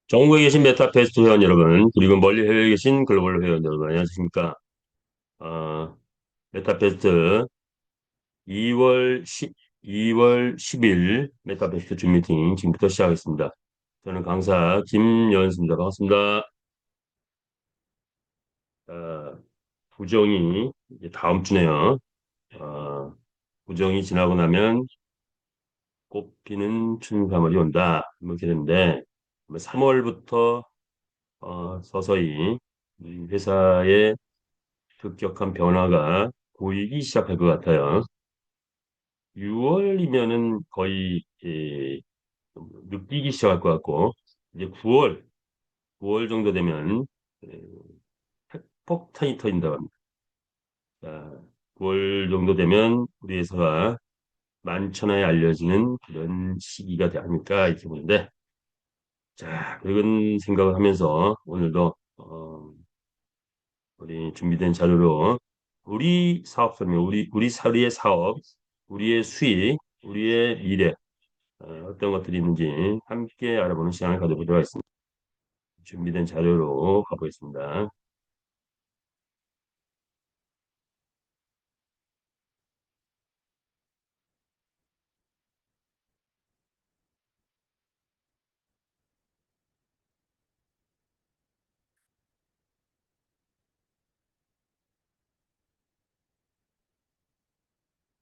전국에 계신 메타페스트 회원 여러분, 그리고 멀리 해외에 계신 글로벌 회원 여러분, 안녕하십니까? 어, 메타페스트 2월 2월 10일 메타페스트 줌 미팅 지금부터 시작하겠습니다. 저는 강사 김연수입니다. 반갑습니다. 어, 부정이 이제 다음 주네요. 어, 부정이 지나고 나면 꽃피는 춘삼월이 온다. 이렇게 되는데, 3월부터 서서히 이 회사의 급격한 변화가 보이기 시작할 것 같아요. 6월이면은 거의 좀 느끼기 시작할 것 같고, 이제 9월 정도 되면 예, 폭탄이 터진다고 합니다. 자, 9월 정도 되면 우리 회사가 만천하에 알려지는 그런 시기가 아닐까 이렇게 보는데, 자, 그런 생각을 하면서 오늘도 우리 준비된 자료로 우리 사업 설명, 우리 사리의 사업, 우리의 수익, 우리의 미래 어떤 것들이 있는지 함께 알아보는 시간을 가져보도록 하겠습니다. 준비된 자료로 가보겠습니다.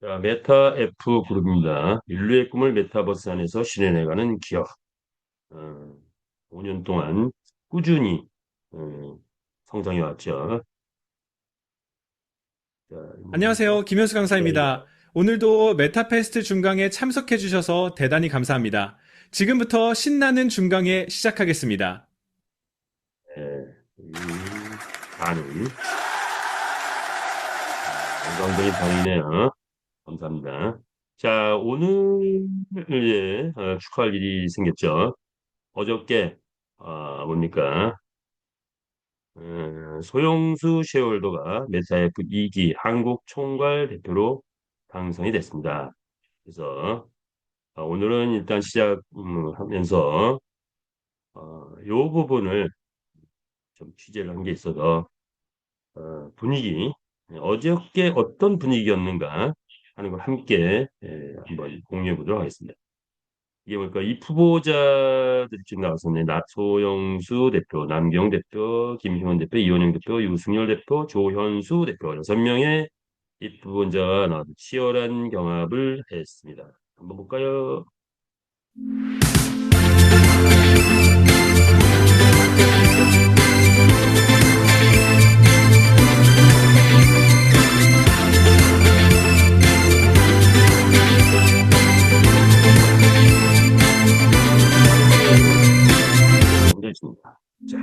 자, 메타 F 그룹입니다. 인류의 꿈을 메타버스 안에서 실현해가는 기업. 어, 5년 동안 꾸준히 어, 성장해 왔죠. 자, 안녕하세요. 김현수 강사입니다. 오늘도 메타페스트 중강에 참석해 주셔서 대단히 감사합니다. 지금부터 신나는 중강에 시작하겠습니다. 이 반응, 건강적인 반응이네요. 감사합니다. 자, 오늘 예, 축하할 일이 생겼죠. 어저께 뭡니까? 소영수 셰어홀더가 메타F 2기 한국 총괄 대표로 당선이 됐습니다. 그래서 오늘은 일단 시작하면서 이 부분을 좀 취재를 한 게 있어서 분위기 어저께 어떤 분위기였는가 하는 걸 함께 한번 공유해 보도록 하겠습니다. 이게 뭘까? 이 후보자들이 지금 나왔었네. 소영수 대표, 남경 대표, 김희원 대표, 이원영 대표, 유승열 대표, 조현수 대표 6명의 입후보자가 나와서 치열한 경합을 했습니다. 한번 볼까요? 굉장히 좋습니다. 자,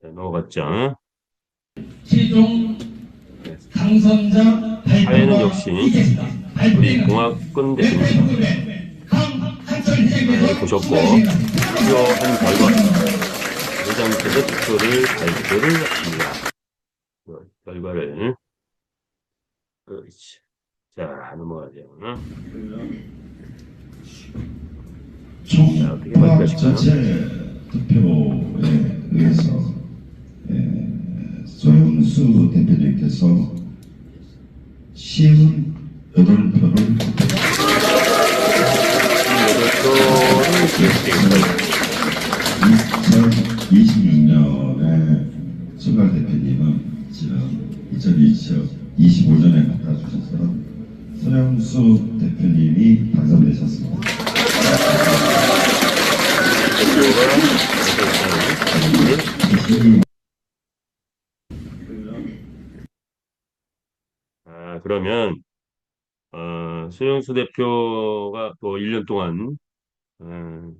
네, 넘어갔죠. 최종 네, 당선자 사회는 발표가 역시 있겠습니다. 우리 발표는 공학군 대표입니다. 메타포그램 강한철 회장님께서 보셨고 수고하셨습니다. 투표한 결과 회장님께서 투표를 발표를 합니다. 결과를 그렇지. 자 넘어가죠. 자 총 어떻게 통합 발표하실까요? 전체 투표에 의해서 소영수 대표님께서 58표를 18표를 기획되겠습니다. 2026년에 총괄 대표님은 지금 2025년에 갖다 주셔서 소영수 대표님이 당선되셨습니다. 그러면 소영수 대표가 또 1년 동안 어,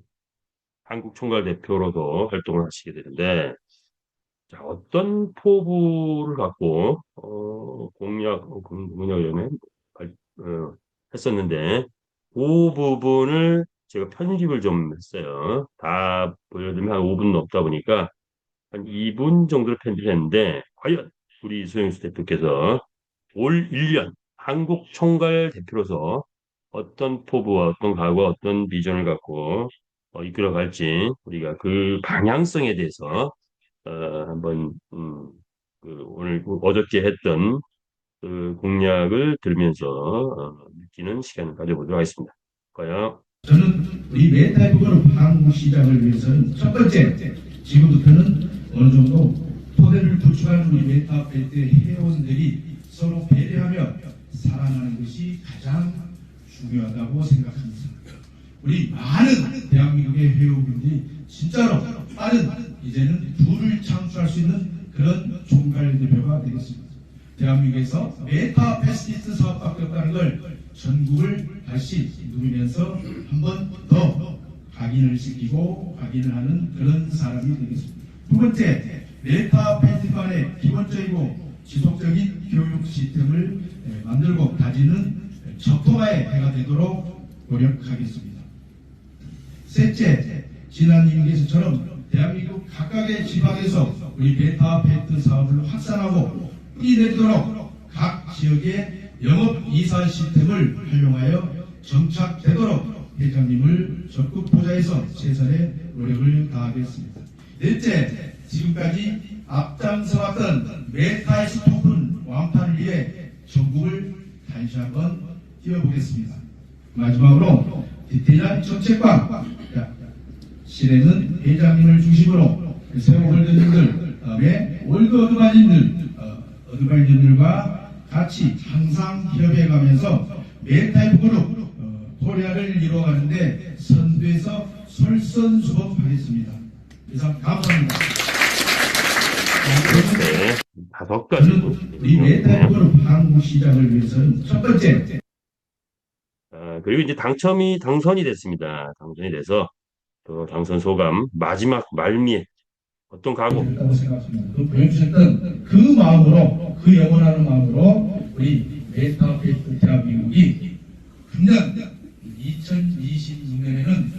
한국 총괄 대표로도 활동을 하시게 되는데 자, 어떤 포부를 갖고 공약위원회 했었는데 그 부분을 제가 편집을 좀 했어요. 다 보여드리면 한 5분 넘다 보니까 한 2분 정도를 편집했는데 과연 우리 소영수 대표께서 올 1년 한국 총괄 대표로서 어떤 포부와 어떤 각오와 어떤 비전을 갖고 이끌어갈지 우리가 그 방향성에 대해서 한번 오늘 어저께 했던 그 공약을 들으면서 느끼는 시간을 가져보도록 하겠습니다. 과연 저는 우리 메타이프그룹 한국 시장을 위해서는 첫 번째, 지금부터는 어느 정도 토대를 구축한 우리 메타벨트 회원들이 서로 배려하며 살아가는 것이 가장 중요하다고 생각합니다. 우리 많은 대한민국의 회원분들이 진짜로 빠른 이제는 부를 창출할 수 있는 그런 총괄 대표가 되겠습니다. 대한민국에서 메타 패스티스 사업밖에 없다는 걸 전국을 다시 누리면서 한 번 더 각인을 시키고 각인을 하는 그런 사람이 되겠습니다. 두 번째, 메타 패스티반의 기본적이고 지속적인 교육 시스템을 만들고 다지는 적토마의 해가 되도록 노력하겠습니다. 셋째, 지난 임기에서처럼 대한민국 각각의 지방에서 우리 베타 패트 사업을 확산하고 뿌리내도록 각 지역의 영업 이사 시스템을 활용하여 정착되도록 회장님을 적극 보좌해서 최선의 노력을 다하겠습니다. 넷째, 지금까지 앞장서왔던 메타에스 토큰 완판을 위해 전국을 다시 한번 뛰어보겠습니다. 마지막으로 디테일한 정책과 실행은 회장님을 중심으로 새로 홀더님들, 다음에 올드 어드바이저들과 같이 항상 협의해가면서 메타이프 그룹 코리아를 이루어가는데 선두에서 솔선수범하겠습니다. 이상 감사합니다. 네, 5가지 저는 우리 메타이프 그룹 한국 시장을 위해서는 첫 번째, 그리고 이제 당선이 됐습니다. 당선이 돼서 또 당선 소감 마지막 말미에 어떤 각오 있다고 생각합니다. 그 보여주셨던 그 마음으로, 그 영원하는 마음으로 우리 메타페이스 대한민국이 금년 2026년에는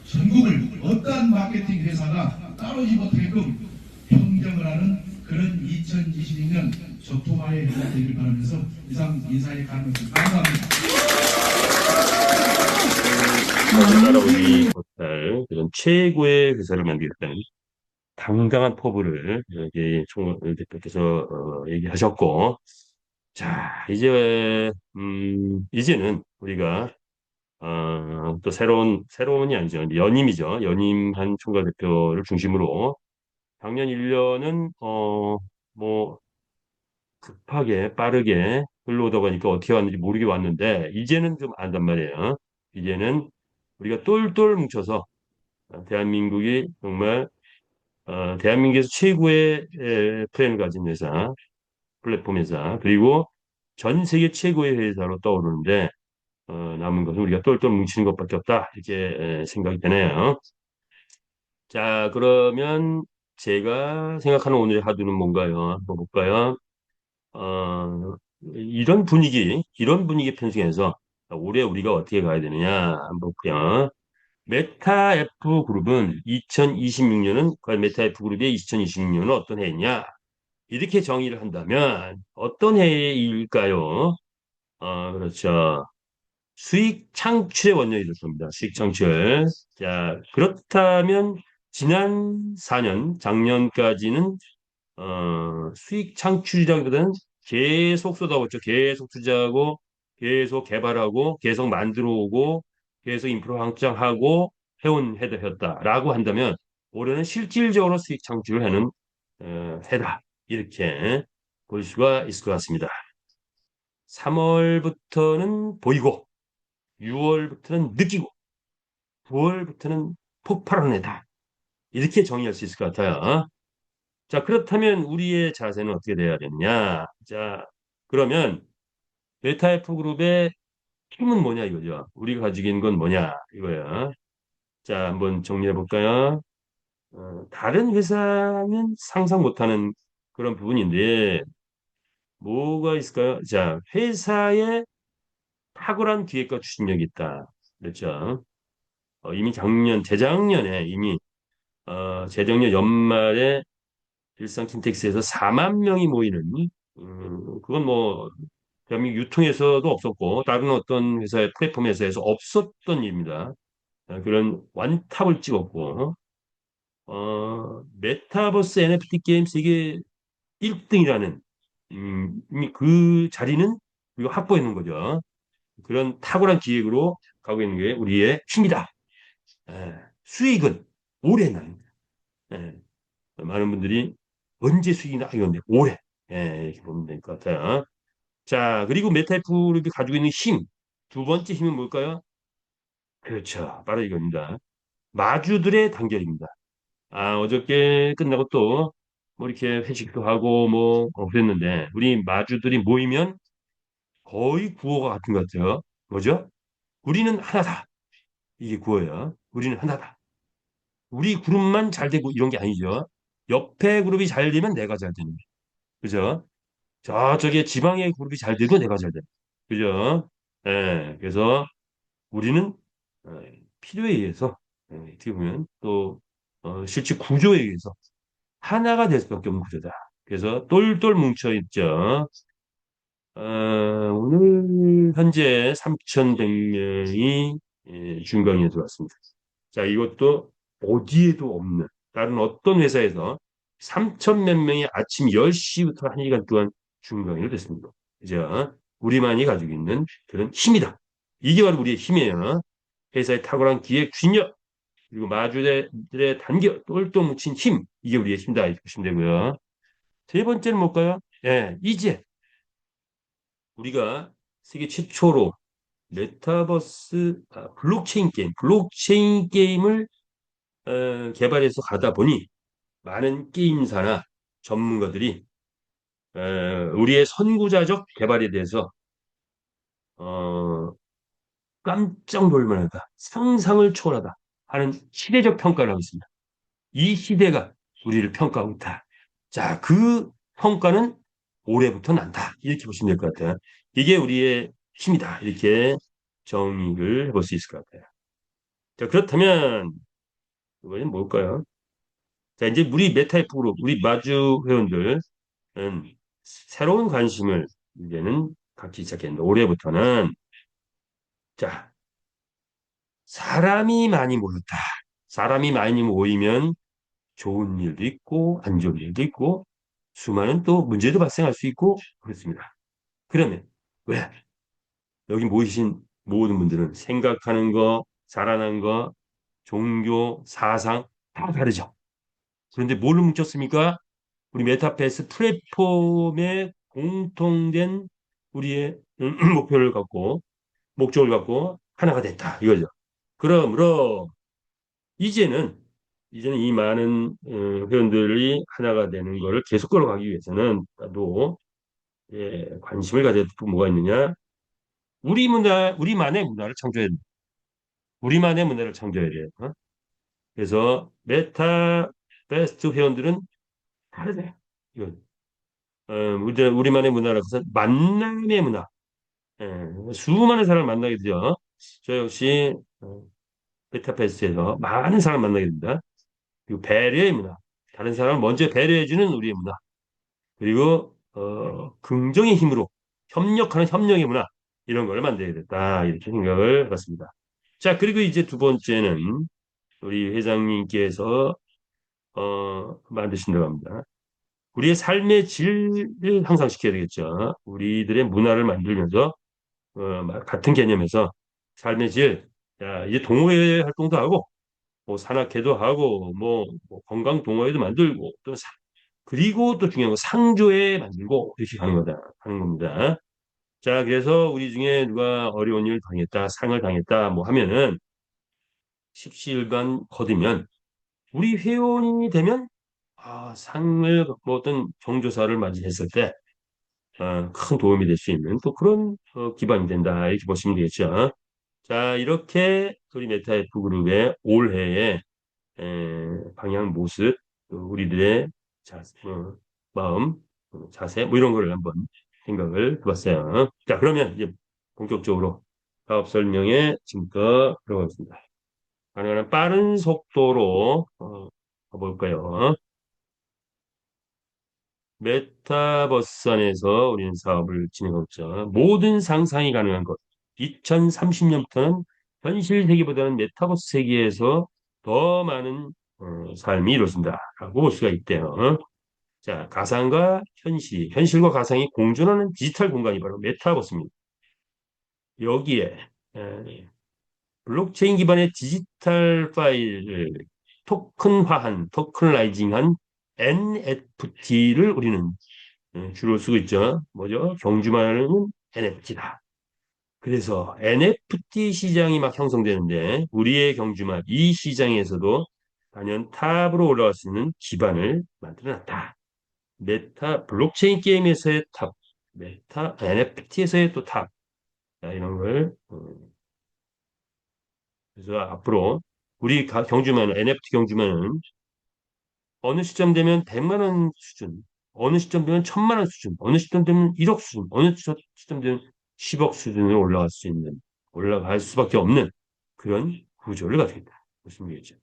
전국을 어떠한 마케팅 회사가 따로지 못하게끔 평정을 하는 그런 2026년 적토마의 해가 되길 바라면서 이상 인사에 가능했습니다. 감사합니다. 따라오지 못할 그런 최고의 회사를 만들겠다는 당당한 포부를 여기 총 대표께서 얘기하셨고, 자 이제는 우리가 또 새로운이 아니죠. 연임이죠. 연임한 총괄 대표를 중심으로 작년 1년은 뭐 급하게 빠르게 흘러오다 보니까 어떻게 왔는지 모르게 왔는데 이제는 좀 안단 말이에요. 이제는 우리가 똘똘 뭉쳐서 대한민국이 정말 대한민국에서 최고의 플랜을 가진 회사, 플랫폼 회사, 그리고 전 세계 최고의 회사로 떠오르는데 남은 것은 우리가 똘똘 뭉치는 것밖에 없다. 이렇게 생각이 되네요. 자, 그러면 제가 생각하는 오늘의 하두는 뭔가요? 한번 볼까요? 어, 이런 분위기 편성해서 올해 우리가 어떻게 가야 되느냐 한번 볼게요. 메타 F 그룹은 2026년은 과연 메타 F 그룹의 2026년은 어떤 해이냐? 이렇게 정의를 한다면 어떤 해일까요? 그렇죠. 수익 창출의 원년이 될 겁니다. 수익 창출. 자, 그렇다면 지난 4년, 작년까지는 수익 창출이라기보다는 계속 쏟아붓죠. 계속 투자하고, 계속 개발하고, 계속 만들어오고, 계속 인프라 확장하고 해온 해다였다라고 한다면 올해는 실질적으로 수익 창출을 하는 해다. 이렇게 볼 수가 있을 것 같습니다. 3월부터는 보이고, 6월부터는 느끼고, 9월부터는 폭발하는 해다. 이렇게 정의할 수 있을 것 같아요. 자, 그렇다면 우리의 자세는 어떻게 돼야 되느냐? 자, 그러면 메타F 그룹의 힘은 뭐냐 이거죠. 우리가 가지고 있는 건 뭐냐 이거야. 자, 한번 정리해 볼까요? 다른 회사는 상상 못하는 그런 부분인데 뭐가 있을까요? 자, 회사에 탁월한 기획과 추진력이 있다. 그렇죠? 이미 재작년에 이미 재작년 연말에 일산 킨텍스에서 4만 명이 모이는 그건 뭐 대한민국 유통에서도 없었고 다른 어떤 회사의 플랫폼 회사에서 없었던 일입니다. 그런 완탑을 찍었고 메타버스 NFT 게임 세계 1등이라는 이미 그 자리는 우리가 확보해 놓은 거죠. 그런 탁월한 기획으로 가고 있는 게 우리의 힘이다. 수익은 올해 납니다. 예, 많은 분들이 언제 수익이 나? 이건데 올해. 이렇게 보면 될 것 같아요. 자, 그리고 메타프grup이 가지고 있는 힘. 두 번째 힘은 뭘까요? 그렇죠. 바로 이겁니다. 마주들의 단결입니다. 어저께 끝나고 또, 뭐 이렇게 회식도 하고, 뭐, 그랬는데, 우리 마주들이 모이면 거의 구호가 같은 것 같아요. 뭐죠? 우리는 하나다. 이게 구호예요. 우리는 하나다. 우리 그룹만 잘 되고 이런 게 아니죠. 옆에 그룹이 잘 되면 내가 잘 되는 거예요. 그죠? 저쪽에 지방의 그룹이 잘 돼도 내가 잘 돼. 그죠? 그래서 우리는 필요에 의해서 어떻게 보면 또 실제 구조에 의해서 하나가 될 수밖에 없는 구조다. 그래서 똘똘 뭉쳐 있죠. 오늘 현재 3,100명이 준강에 들어왔습니다. 자, 이것도 어디에도 없는 다른 어떤 회사에서 3천 몇 명이 아침 10시부터 1시간 동안 준강의를 됐습니다. 그죠? 우리만이 가지고 있는 그런 힘이다. 이게 바로 우리의 힘이에요. 회사의 탁월한 기획 균열 그리고 마주들의 단결 똘똘 뭉친 힘 이게 우리의 힘이다 이렇게 보시면 되고요. 세 번째는 뭘까요? 이제 우리가 세계 최초로 메타버스 블록체인 게임을 개발해서 가다 보니 많은 게임사나 전문가들이 우리의 선구자적 개발에 대해서 어, 깜짝 놀랄만하다, 상상을 초월하다 하는 시대적 평가를 하고 있습니다. 이 시대가 우리를 평가하고 있다. 자, 그 평가는 올해부터 난다. 이렇게 보시면 될 것 같아요. 이게 우리의 힘이다. 이렇게 정의를 해볼 수 있을 것 같아요. 자, 그렇다면 이번엔 뭘까요? 자, 이제 우리 메타이프 그룹, 우리 마주 회원들은 새로운 관심을 이제는 갖기 시작했는데, 올해부터는, 자, 사람이 많이 모였다. 사람이 많이 모이면 좋은 일도 있고, 안 좋은 일도 있고, 수많은 또 문제도 발생할 수 있고, 그렇습니다. 그러면, 왜? 여기 모이신 모든 분들은 생각하는 거, 자라난 거, 종교, 사상, 다 다르죠. 그런데 뭘로 뭉쳤습니까? 우리 메타버스 플랫폼의 공통된 우리의 목표를 갖고 목적을 갖고 하나가 됐다 이거죠. 그러므로 이제는 이제는 이 많은 회원들이 하나가 되는 것을 계속 끌어가기 위해서는 또 관심을 가질 또 뭐가 있느냐? 우리 문화, 우리만의 문화를 창조해야 돼. 우리만의 문화를 창조해야 돼. 그래서 메타 베스트 회원들은 다르대. 이건 우리만의 문화라고 해서 만남의 문화. 수많은 사람을 만나게 되죠. 저 역시 베타페스트에서 많은 사람을 만나게 됩니다. 그리고 배려의 문화. 다른 사람을 먼저 배려해주는 우리의 문화. 그리고 긍정의 힘으로 협력하는 협력의 문화. 이런 걸 만들게 됐다. 이렇게 생각을 해봤습니다. 자, 그리고 이제 두 번째는 우리 회장님께서 만드신다고 합니다. 우리의 삶의 질을 향상시켜야 되겠죠. 우리들의 문화를 만들면서 같은 개념에서 삶의 질, 야, 이제 동호회 활동도 하고, 뭐 산악회도 하고, 뭐 건강 동호회도 만들고, 또 그리고 또 중요한 건 상조회 만들고 이렇게 하는 겁니다. 자, 그래서 우리 중에 누가 어려운 일 당했다, 상을 당했다, 뭐 하면은 십시일반 거두면 우리 회원이 되면 상을 뭐 어떤 경조사를 맞이했을 때 큰 도움이 될 수 있는 또 그런 기반이 된다 이렇게 보시면 되겠죠. 자 이렇게 우리 메타F 그룹의 올해의 방향 모습 또 우리들의 마음 자세 뭐 이런 거를 한번 생각을 해봤어요. 자 그러면 이제 본격적으로 사업 설명에 지금부터 들어가겠습니다. 가능한 빠른 속도로 가볼까요? 메타버스 안에서 우리는 사업을 진행하고 있죠. 모든 상상이 가능한 것. 2030년부터는 현실 세계보다는 메타버스 세계에서 더 많은 삶이 이루어진다라고 볼 수가 있대요. 자, 가상과 현실, 현실과 가상이 공존하는 디지털 공간이 바로 메타버스입니다. 여기에 블록체인 기반의 디지털 파일을 토큰라이징한 NFT를 우리는 주로 쓰고 있죠. 뭐죠? 경주말은 NFT다. 그래서 NFT 시장이 막 형성되는데 우리의 경주말 이 시장에서도 단연 탑으로 올라갈 수 있는 기반을 만들어놨다. 메타 블록체인 게임에서의 탑, 메타 NFT에서의 또 탑. 자, 이런 걸 그래서 앞으로 우리 경주만은 NFT 경주만은 어느 시점 되면 100만 원 수준, 어느 시점 되면 1000만 원 수준, 어느 시점 되면 1억 수준, 어느 시점 되면 10억 수준으로 올라갈 수 있는, 올라갈 수밖에 없는 그런 구조를 가지고 있다. 무슨 얘기죠?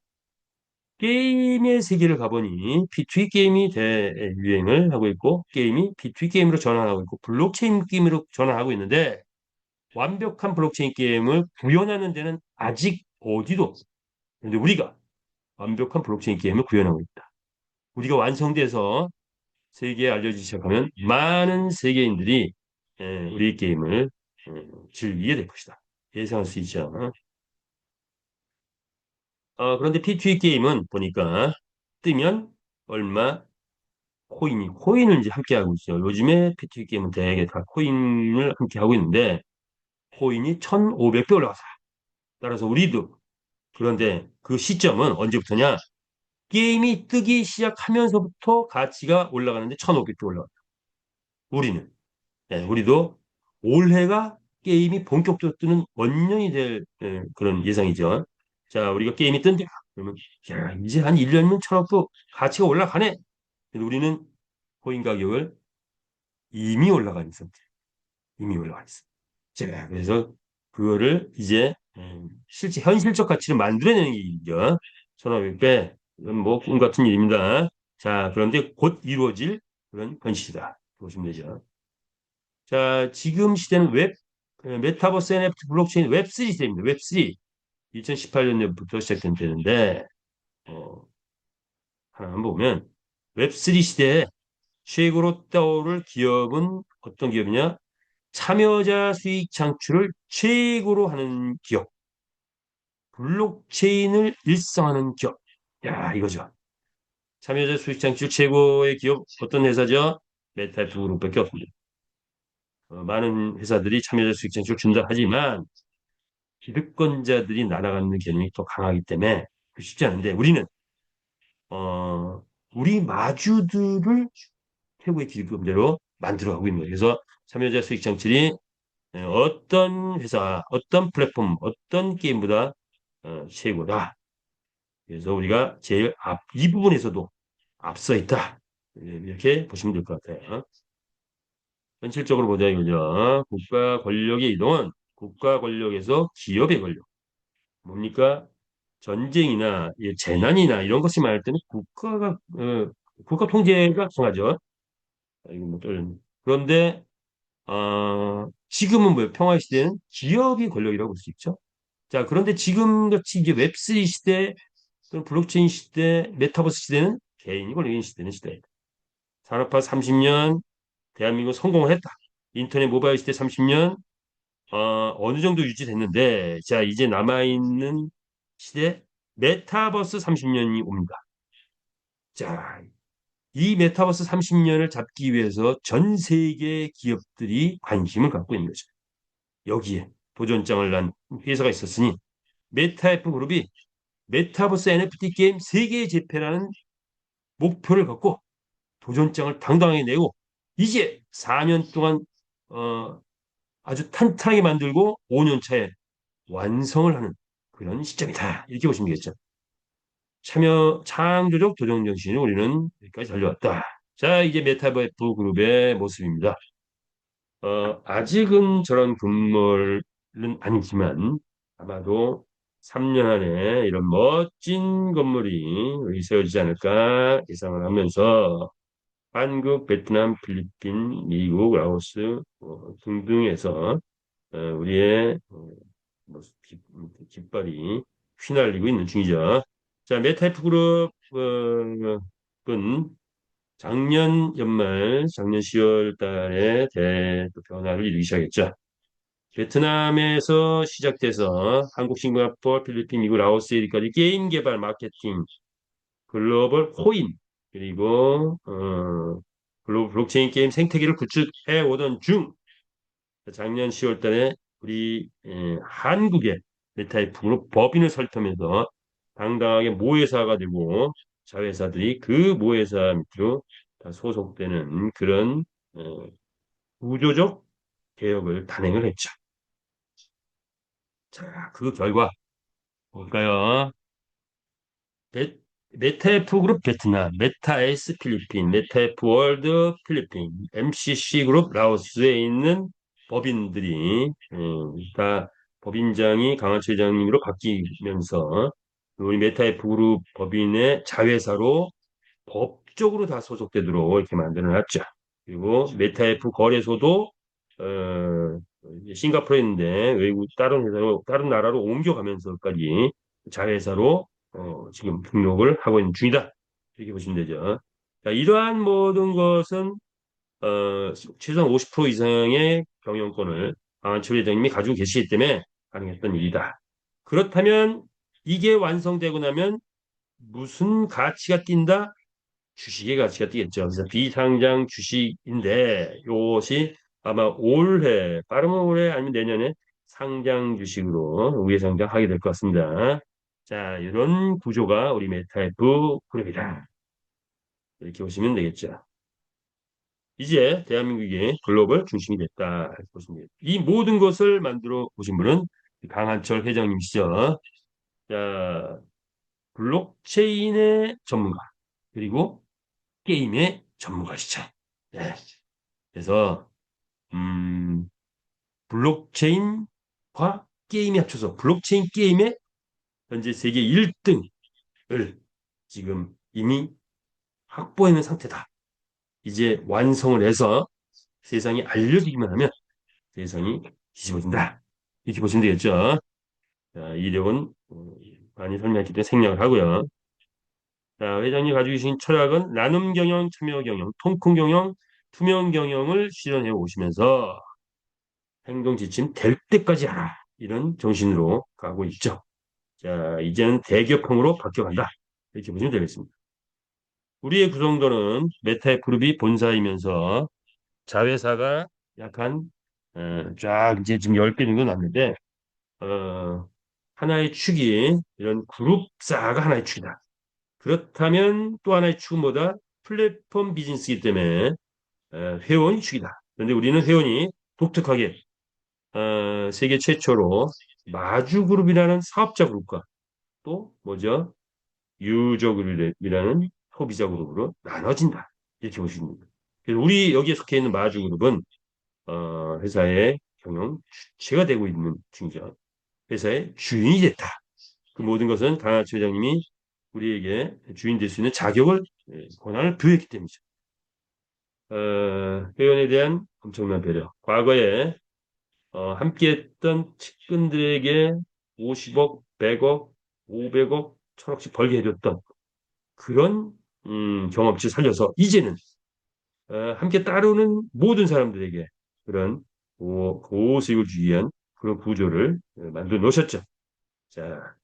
게임의 세계를 가보니 P2E 게임이 대유행을 하고 있고 게임이 P2E 게임으로 전환하고 있고 블록체인 게임으로 전환하고 있는데 완벽한 블록체인 게임을 구현하는 데는 아직 어디도 없어. 그런데 우리가 완벽한 블록체인 게임을 구현하고 있다. 우리가 완성돼서 세계에 알려지기 시작하면 많은 세계인들이 우리 게임을 즐기게 될 것이다. 예상할 수 있죠. 그런데 P2E 게임은 보니까 뜨면 얼마 코인을 이제 함께 하고 있어요. 요즘에 P2E 게임은 대개 다 코인을 함께 하고 있는데 코인이 1,500배 올라갔어. 따라서 우리도 그런데 그 시점은 언제부터냐? 게임이 뜨기 시작하면서부터 가치가 올라가는데 1,500배 올라갔다. 우리는 우리도 올해가 게임이 본격적으로 뜨는 원년이 될 그런 예상이죠. 자, 우리가 게임이 뜬다. 그러면 야, 이제 한 1년이면 1,000억도 가치가 올라가네. 근데 우리는 코인 가격을 이미 올라가 있는 상태. 이미 올라가 있어. 자, 그래서 그거를 이제 실제 현실적 가치를 만들어내는 게 일이죠. 1,500배. 이건 뭐 꿈 같은 일입니다. 자, 그런데 곧 이루어질 그런 현실이다. 보시면 되죠. 자, 지금 시대는 메타버스 NFT 블록체인 웹3 시대입니다. 웹3. 2018년부터 시작된 때인데, 하나 한번 보면, 웹3 시대에 최고로 떠오를 기업은 어떤 기업이냐? 참여자 수익 창출을 최고로 하는 기업. 블록체인을 일성하는 기업. 야, 이거죠. 참여자 수익 창출 최고의 기업, 어떤 회사죠? 메타F 그룹밖에 없습니다. 많은 회사들이 참여자 수익 창출 준다 하지만, 기득권자들이 날아가는 개념이 더 강하기 때문에 쉽지 않은데 우리는 어, 우리 마주들을 최고의 기득권자로 만들어가고 있는 거예요. 그래서 참여자 수익 창출이 어떤 회사, 어떤 플랫폼, 어떤 게임보다 최고다. 그래서 우리가 제일 이 부분에서도 앞서 있다. 이렇게 보시면 될 것 같아요. 현실적으로 보자 이거죠. 국가 권력의 이동은 국가 권력에서 기업의 권력. 뭡니까? 전쟁이나 재난이나 이런 것이 많을 때는 국가 통제가 강하죠. 이거 뭐 그런데 지금은 뭐예요? 평화 시대는 기업이 권력이라고 볼 수 있죠. 자, 그런데 지금 같이 이제 웹3 시대, 또는 블록체인 시대, 메타버스 시대는 개인이 권력인 시대는 시대예요. 산업화 30년 대한민국 성공을 했다. 인터넷 모바일 시대 30년 어느 정도 유지됐는데 자, 이제 남아있는 시대 메타버스 30년이 옵니다. 자, 이 메타버스 30년을 잡기 위해서 전 세계 기업들이 관심을 갖고 있는 거죠. 여기에 도전장을 난 회사가 있었으니 메타F 그룹이 메타버스 NFT 게임 세계 재패라는 목표를 갖고 도전장을 당당하게 내고 이제 4년 동안 아주 탄탄하게 만들고 5년 차에 완성을 하는 그런 시점이다. 이렇게 보시면 되겠죠. 창조적 도전 정신이 우리는 여기까지 달려왔다. 자, 이제 메타버프 그룹의 모습입니다. 아직은 저런 건물은 아니지만 아마도 3년 안에 이런 멋진 건물이 여기 세워지지 않을까 예상을 하면서 한국, 베트남, 필리핀, 미국, 라오스 등등에서 우리의 깃발이 휘날리고 있는 중이죠. 자, 메타이프 그룹은 작년 연말, 작년 10월 달에 변화를 이루기 시작했죠. 베트남에서 시작돼서 한국, 싱가포르, 필리핀, 미국, 라오스, 에리까지 게임 개발, 마케팅, 글로벌 코인, 그리고 글로벌 블록체인 게임 생태계를 구축해 오던 중 작년 10월 달에 우리 한국의 메타이프로 법인을 설립하면서 당당하게 모회사가 되고 자회사들이 그 모회사 밑으로 다 소속되는 그런 구조적 개혁을 단행을 했죠. 자, 그 결과 볼까요? 베, 메타F 그룹 베트남, 메타S 필리핀, 메타F 월드 필리핀, MCC 그룹 라오스에 있는 법인들이 다 법인장이 강한철 회장님으로 바뀌면서 우리 메타F 그룹 법인의 자회사로 법적으로 다 소속되도록 이렇게 만들어 놨죠. 그리고 메타F 거래소도 싱가포르에 있는데 외국 다른 회사로 다른 나라로 옮겨가면서까지 자회사로 지금 등록을 하고 있는 중이다. 이렇게 보시면 되죠. 자, 이러한 모든 것은 최소한 50% 이상의 경영권을 강한철 회장님이 가지고 계시기 때문에 가능했던 일이다. 그렇다면 이게 완성되고 나면 무슨 가치가 뛴다? 주식의 가치가 뛰겠죠. 그래서 비상장 주식인데 이것이 아마 올해, 빠르면 올해 아니면 내년에 상장 주식으로 우회 상장하게 될 것 같습니다. 자, 이런 구조가 우리 메타F 그룹이다. 이렇게 보시면 되겠죠. 이제 대한민국이 글로벌 중심이 됐다. 이렇게 보시면 돼요. 이 모든 것을 만들어 보신 분은 강한철 회장님이시죠. 자, 블록체인의 전문가, 그리고 게임의 전문가시죠. 네. 그래서 블록체인과 게임이 합쳐서 블록체인 게임의 현재 세계 1등을 지금 이미 확보해놓은 상태다. 이제 완성을 해서 세상에 알려지기만 하면 세상이 뒤집어진다. 이렇게 보시면 되겠죠. 자, 이력은 많이 설명했기 때문에 생략을 하고요. 자, 회장님 가지고 계신 철학은 나눔 경영, 참여 경영, 통큰 경영, 투명 경영을 실현해 오시면서 행동 지침 될 때까지 하라. 이런 정신으로 가고 있죠. 자, 이제는 대기업형으로 바뀌어간다. 이렇게 보시면 되겠습니다. 우리의 구성도는 메타의 그룹이 본사이면서 자회사가 약간 쫙 이제 지금 10개 정도 났는데 하나의 축이 이런 그룹사가 하나의 축이다. 그렇다면 또 하나의 축은 뭐다? 플랫폼 비즈니스이기 때문에 회원이 축이다. 그런데 우리는 회원이 독특하게 세계 최초로 마주그룹이라는 사업자 그룹과 또 뭐죠? 유저그룹이라는 소비자 그룹으로 나눠진다. 이렇게 보시면 됩니다. 그래서 우리 여기에 속해 있는 마주그룹은 회사의 경영 주체가 되고 있는 중이죠. 회사의 주인이 됐다. 그 모든 것은 강하치 회장님이 우리에게 주인 될 수 있는 자격을 권한을 부여했기 때문이죠. 회원에 대한 엄청난 배려. 과거에 함께했던 측근들에게 50억, 100억, 500억, 1000억씩 벌게 해줬던 그런 경험치 살려서 이제는 함께 따르는 모든 사람들에게 그런 고수익을 주기 위한 그런 구조를 만들어 놓으셨죠. 자,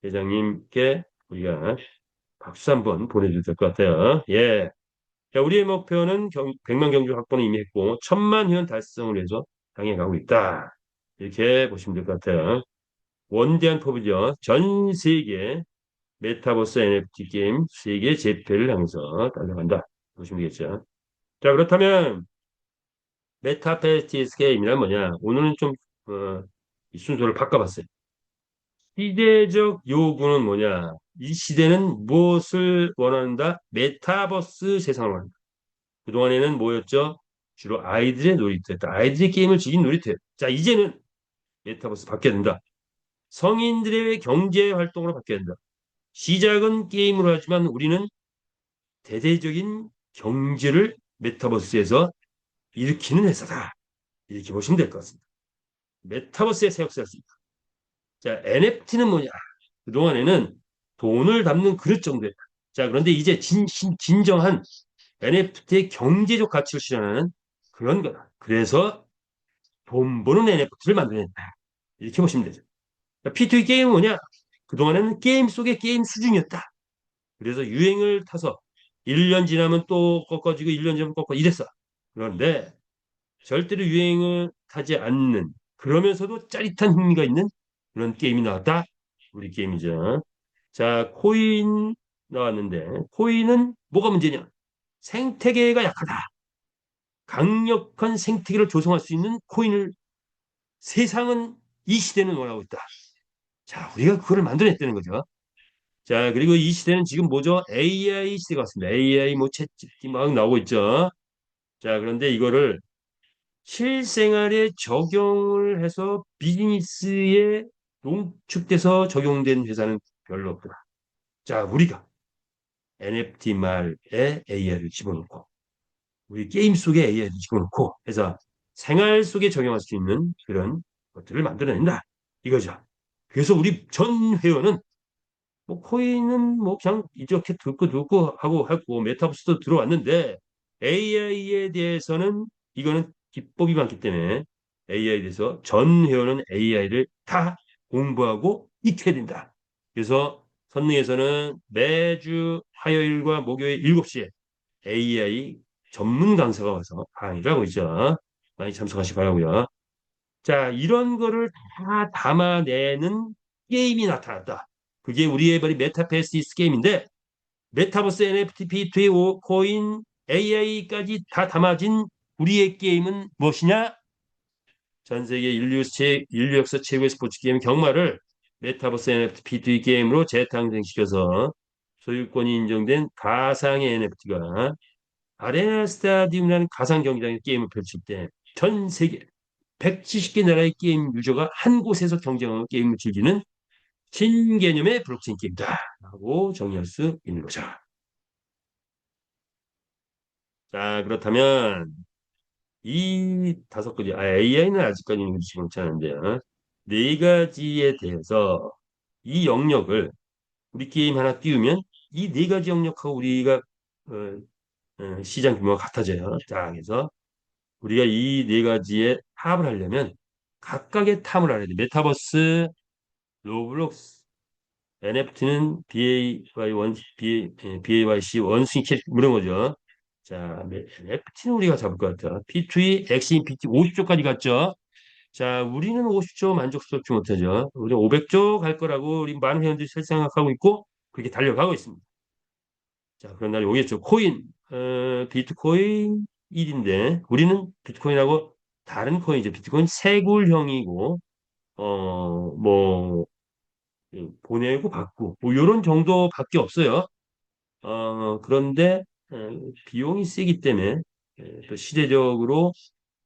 회장님께 우리가 박수 한번 보내줘야 될 것 같아요. 예. 자, 우리의 목표는 100만 경주 확보는 이미 했고 1000만 회원 달성을 위해서 향해 가고 있다. 이렇게 보시면 될 것 같아요. 원대한 포부죠. 전 세계 메타버스 NFT 게임 세계 재패를 향해서 달려간다. 보시면 되겠죠. 자, 그렇다면 메타버스 게임이란 뭐냐? 오늘은 좀 이 순서를 바꿔봤어요. 시대적 요구는 뭐냐? 이 시대는 무엇을 원한다? 메타버스 세상을 원한다. 그동안에는 뭐였죠? 주로 아이들의 놀이터였다. 아이들의 게임을 즐긴 놀이터였다. 자, 이제는 메타버스 바뀌어야 된다. 성인들의 경제 활동으로 바뀌어야 된다. 시작은 게임으로 하지만 우리는 대대적인 경제를 메타버스에서 일으키는 회사다. 이렇게 보시면 될 것 같습니다. 메타버스의 새 역사였습니다. 자, NFT는 뭐냐? 그동안에는 돈을 담는 그릇 정도였다. 자, 그런데 이제 진정한 NFT의 경제적 가치를 실현하는 그런 거다. 그래서 돈 버는 NFT를 만들어냈다. 이렇게 보시면 되죠. P2E 게임은 뭐냐? 그동안에는 게임 속의 게임 수준이었다. 그래서 유행을 타서 1년 지나면 또 꺾어지고 1년 지나면 꺾어 이랬어. 그런데 절대로 유행을 타지 않는 그러면서도 짜릿한 흥미가 있는 그런 게임이 나왔다. 우리 게임이죠. 자, 코인 나왔는데 코인은 뭐가 문제냐? 생태계가 약하다. 강력한 생태계를 조성할 수 있는 코인을 세상은 이 시대는 원하고 있다. 자, 우리가 그거를 만들어냈다는 거죠. 자, 그리고 이 시대는 지금 뭐죠? AI 시대가 왔습니다. AI 뭐 챗GPT 막 나오고 있죠. 자, 그런데 이거를 실생활에 적용을 해서 비즈니스에 농축돼서 적용된 회사는 별로 없더라. 자, 우리가 NFT 말에 AI를 집어넣고 우리 게임 속에 AI를 집어넣고 해서 생활 속에 적용할 수 있는 그런 것들을 만들어낸다. 이거죠. 그래서 우리 전 회원은 뭐 코인은 뭐 그냥 이렇게 듣고 하고 했고 메타버스도 들어왔는데 AI에 대해서는 이거는 기법이 많기 때문에 AI에 대해서 전 회원은 AI를 다 공부하고 익혀야 된다. 그래서 선릉에서는 매주 화요일과 목요일 7시에 AI 전문 강사가 와서 강의를 하고 있죠. 많이 참석하시 기 바라고요. 자, 이런 거를 다 담아내는 게임이 나타났다. 그게 우리의 바로 메타버스 게임인데 메타버스 NFT, P2E, 코인, AI까지 다 담아진 우리의 게임은 무엇이냐? 전 세계 인류 역사 최고의 스포츠 게임 경마를 메타버스 NFT, P2E 게임으로 재탄생시켜서 소유권이 인정된 가상의 NFT가 아레나 스타디움이라는 가상 경기장의 게임을 펼칠 때 전 세계 170개 나라의 게임 유저가 한 곳에서 경쟁하는 게임을 즐기는 신개념의 블록체인 게임이다라고 정의할 수 있는 거죠. 자, 그렇다면 이 다섯 가지, AI는 아직까지는 지금치 않은데요. 네 가지에 대해서 이 영역을 우리 게임 하나 띄우면 이 네 가지 영역하고 우리가 어, 시장 규모가 같아져요. 자, 그래서 우리가 이 네 가지에 탑을 하려면 각각의 탑을 알아야 돼. 메타버스, 로블록스, NFT는 BAYC 원숭이 캐릭터 이런 거죠. 자, NFT는 우리가 잡을 것 같아. P2E, 엑스인 PT 50조까지 갔죠. 자, 우리는 50조 만족스럽지 못하죠. 우리 500조 갈 거라고 우리 많은 회원들이 생각하고 있고 그렇게 달려가고 있습니다. 자, 그런 날이 오겠죠. 코인, 비트코인 1인데 우리는 비트코인하고 다른 코인이죠. 비트코인 세굴형이고 뭐 보내고 받고 뭐 이런 정도밖에 없어요. 그런데 비용이 세기 때문에 또 시대적으로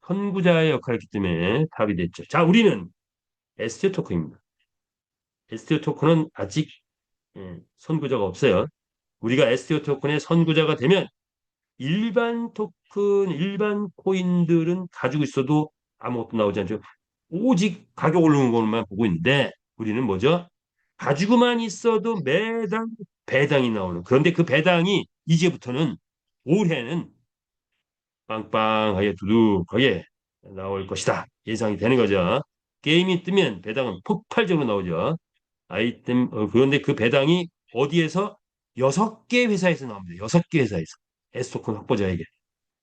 선구자의 역할을 했기 때문에 답이 됐죠. 자, 우리는 STO 토큰입니다. STO 토큰은 아직 선구자가 없어요. 우리가 STO 토큰의 선구자가 되면 일반 토큰, 일반 코인들은 가지고 있어도 아무것도 나오지 않죠. 오직 가격 오르는 것만 보고 있는데 우리는 뭐죠? 가지고만 있어도 매당 배당이 나오는. 그런데 그 배당이 이제부터는 올해는 빵빵하게 두둑하게 나올 것이다. 예상이 되는 거죠. 게임이 뜨면 배당은 폭발적으로 나오죠. 그런데 그 배당이 어디에서? 6개 회사에서 나옵니다. 6개 회사에서. S토큰 확보자에게.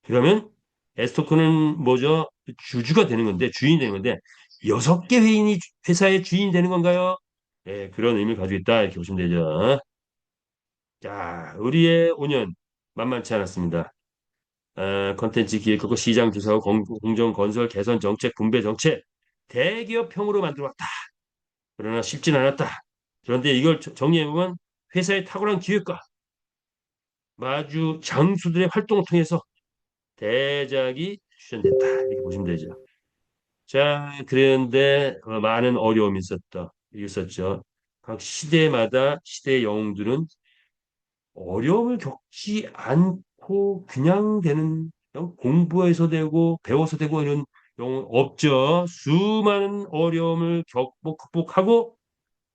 그러면 S토큰은 뭐죠? 주주가 되는 건데, 주인이 되는 건데, 6개 회사의 주인이 되는 건가요? 네, 그런 의미를 가지고 있다. 이렇게 보시면 되죠. 자, 우리의 5년 만만치 않았습니다. 컨텐츠 기획하고 시장 조사하고 공정 건설 개선 정책 분배 정책 대기업형으로 만들어왔다. 그러나 쉽진 않았다. 그런데 이걸 정리해보면 회사의 탁월한 기획과 마주 장수들의 활동을 통해서 대작이 실현됐다. 이렇게 보시면 되죠. 자, 그런데 많은 어려움이 있었죠. 각 시대마다 시대의 영웅들은 어려움을 겪지 않고 그냥 되는 그냥 공부해서 되고 배워서 되고 이런 영웅 없죠. 수많은 어려움을 극복하고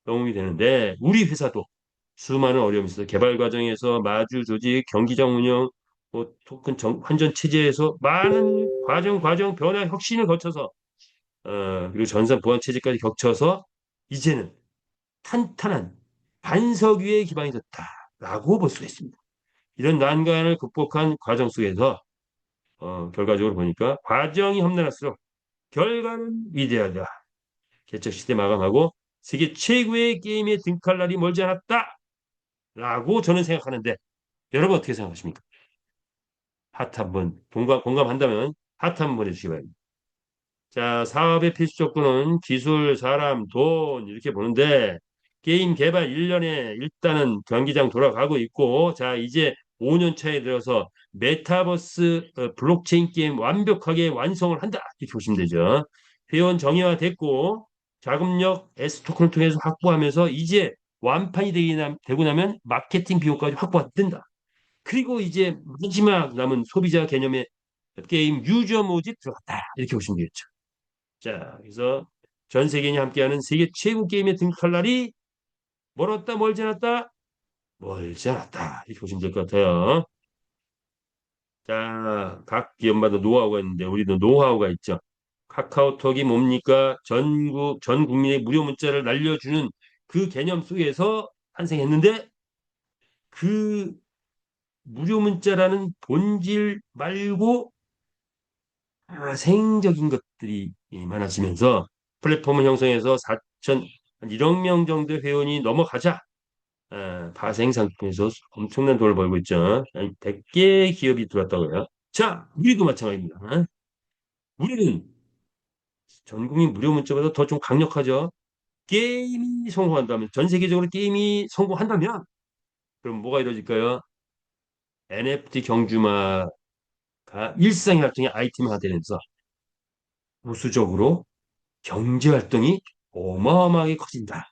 영웅이 되는데 우리 회사도 수많은 어려움이 있어서 개발 과정에서 마주 조직, 경기장 운영, 뭐 토큰 환전 체제에서 많은 과정 변화 혁신을 거쳐서 그리고 전산 보안 체제까지 겹쳐서 이제는 탄탄한 반석 위에 기반이 됐다라고 볼 수가 있습니다. 이런 난관을 극복한 과정 속에서 결과적으로 보니까 과정이 험난할수록 결과는 위대하다. 개척 시대 마감하고 세계 최고의 게임에 등칼 날이 멀지 않았다라고 저는 생각하는데 여러분 어떻게 생각하십니까? 하트 한번 공감한다면 하트 한번 해주시기 바랍니다. 자, 사업의 필수 조건은 기술, 사람, 돈 이렇게 보는데 게임 개발 1년에 일단은 경기장 돌아가고 있고 자, 이제 5년 차에 들어서 메타버스 블록체인 게임 완벽하게 완성을 한다. 이렇게 보시면 되죠. 회원 정의화됐고 자금력 S 토큰을 통해서 확보하면서 이제 완판이 되고 나면 마케팅 비용까지 확보가 된다. 그리고 이제 마지막 남은 소비자 개념의 게임 유저 모집 들어갔다. 이렇게 보시면 되겠죠. 자, 그래서 전 세계인이 함께하는 세계 최고 게임의 등극할 날이 멀었다, 멀지 않았다, 멀지 않았다. 이렇게 보시면 될 것 같아요. 자, 각 기업마다 노하우가 있는데 우리도 노하우가 있죠. 카카오톡이 뭡니까? 전 국민의 무료 문자를 날려주는 그 개념 속에서 탄생했는데 그 무료 문자라는 본질 말고 생적인 것들이 많아지면서 플랫폼을 형성해서 4천 1억 명 정도 회원이 넘어가자 파생 상품에서 엄청난 돈을 벌고 있죠. 100개 기업이 들어왔다고요. 자, 우리도 마찬가지입니다. 우리는 전 국민 무료 문자보다 더 좀 강력하죠. 게임이 성공한다면, 전 세계적으로 게임이 성공한다면, 그럼 뭐가 이루어질까요? NFT 경주마가 일상활동의 아이템화 되면서 부수적으로 경제활동이 어마어마하게 커진다.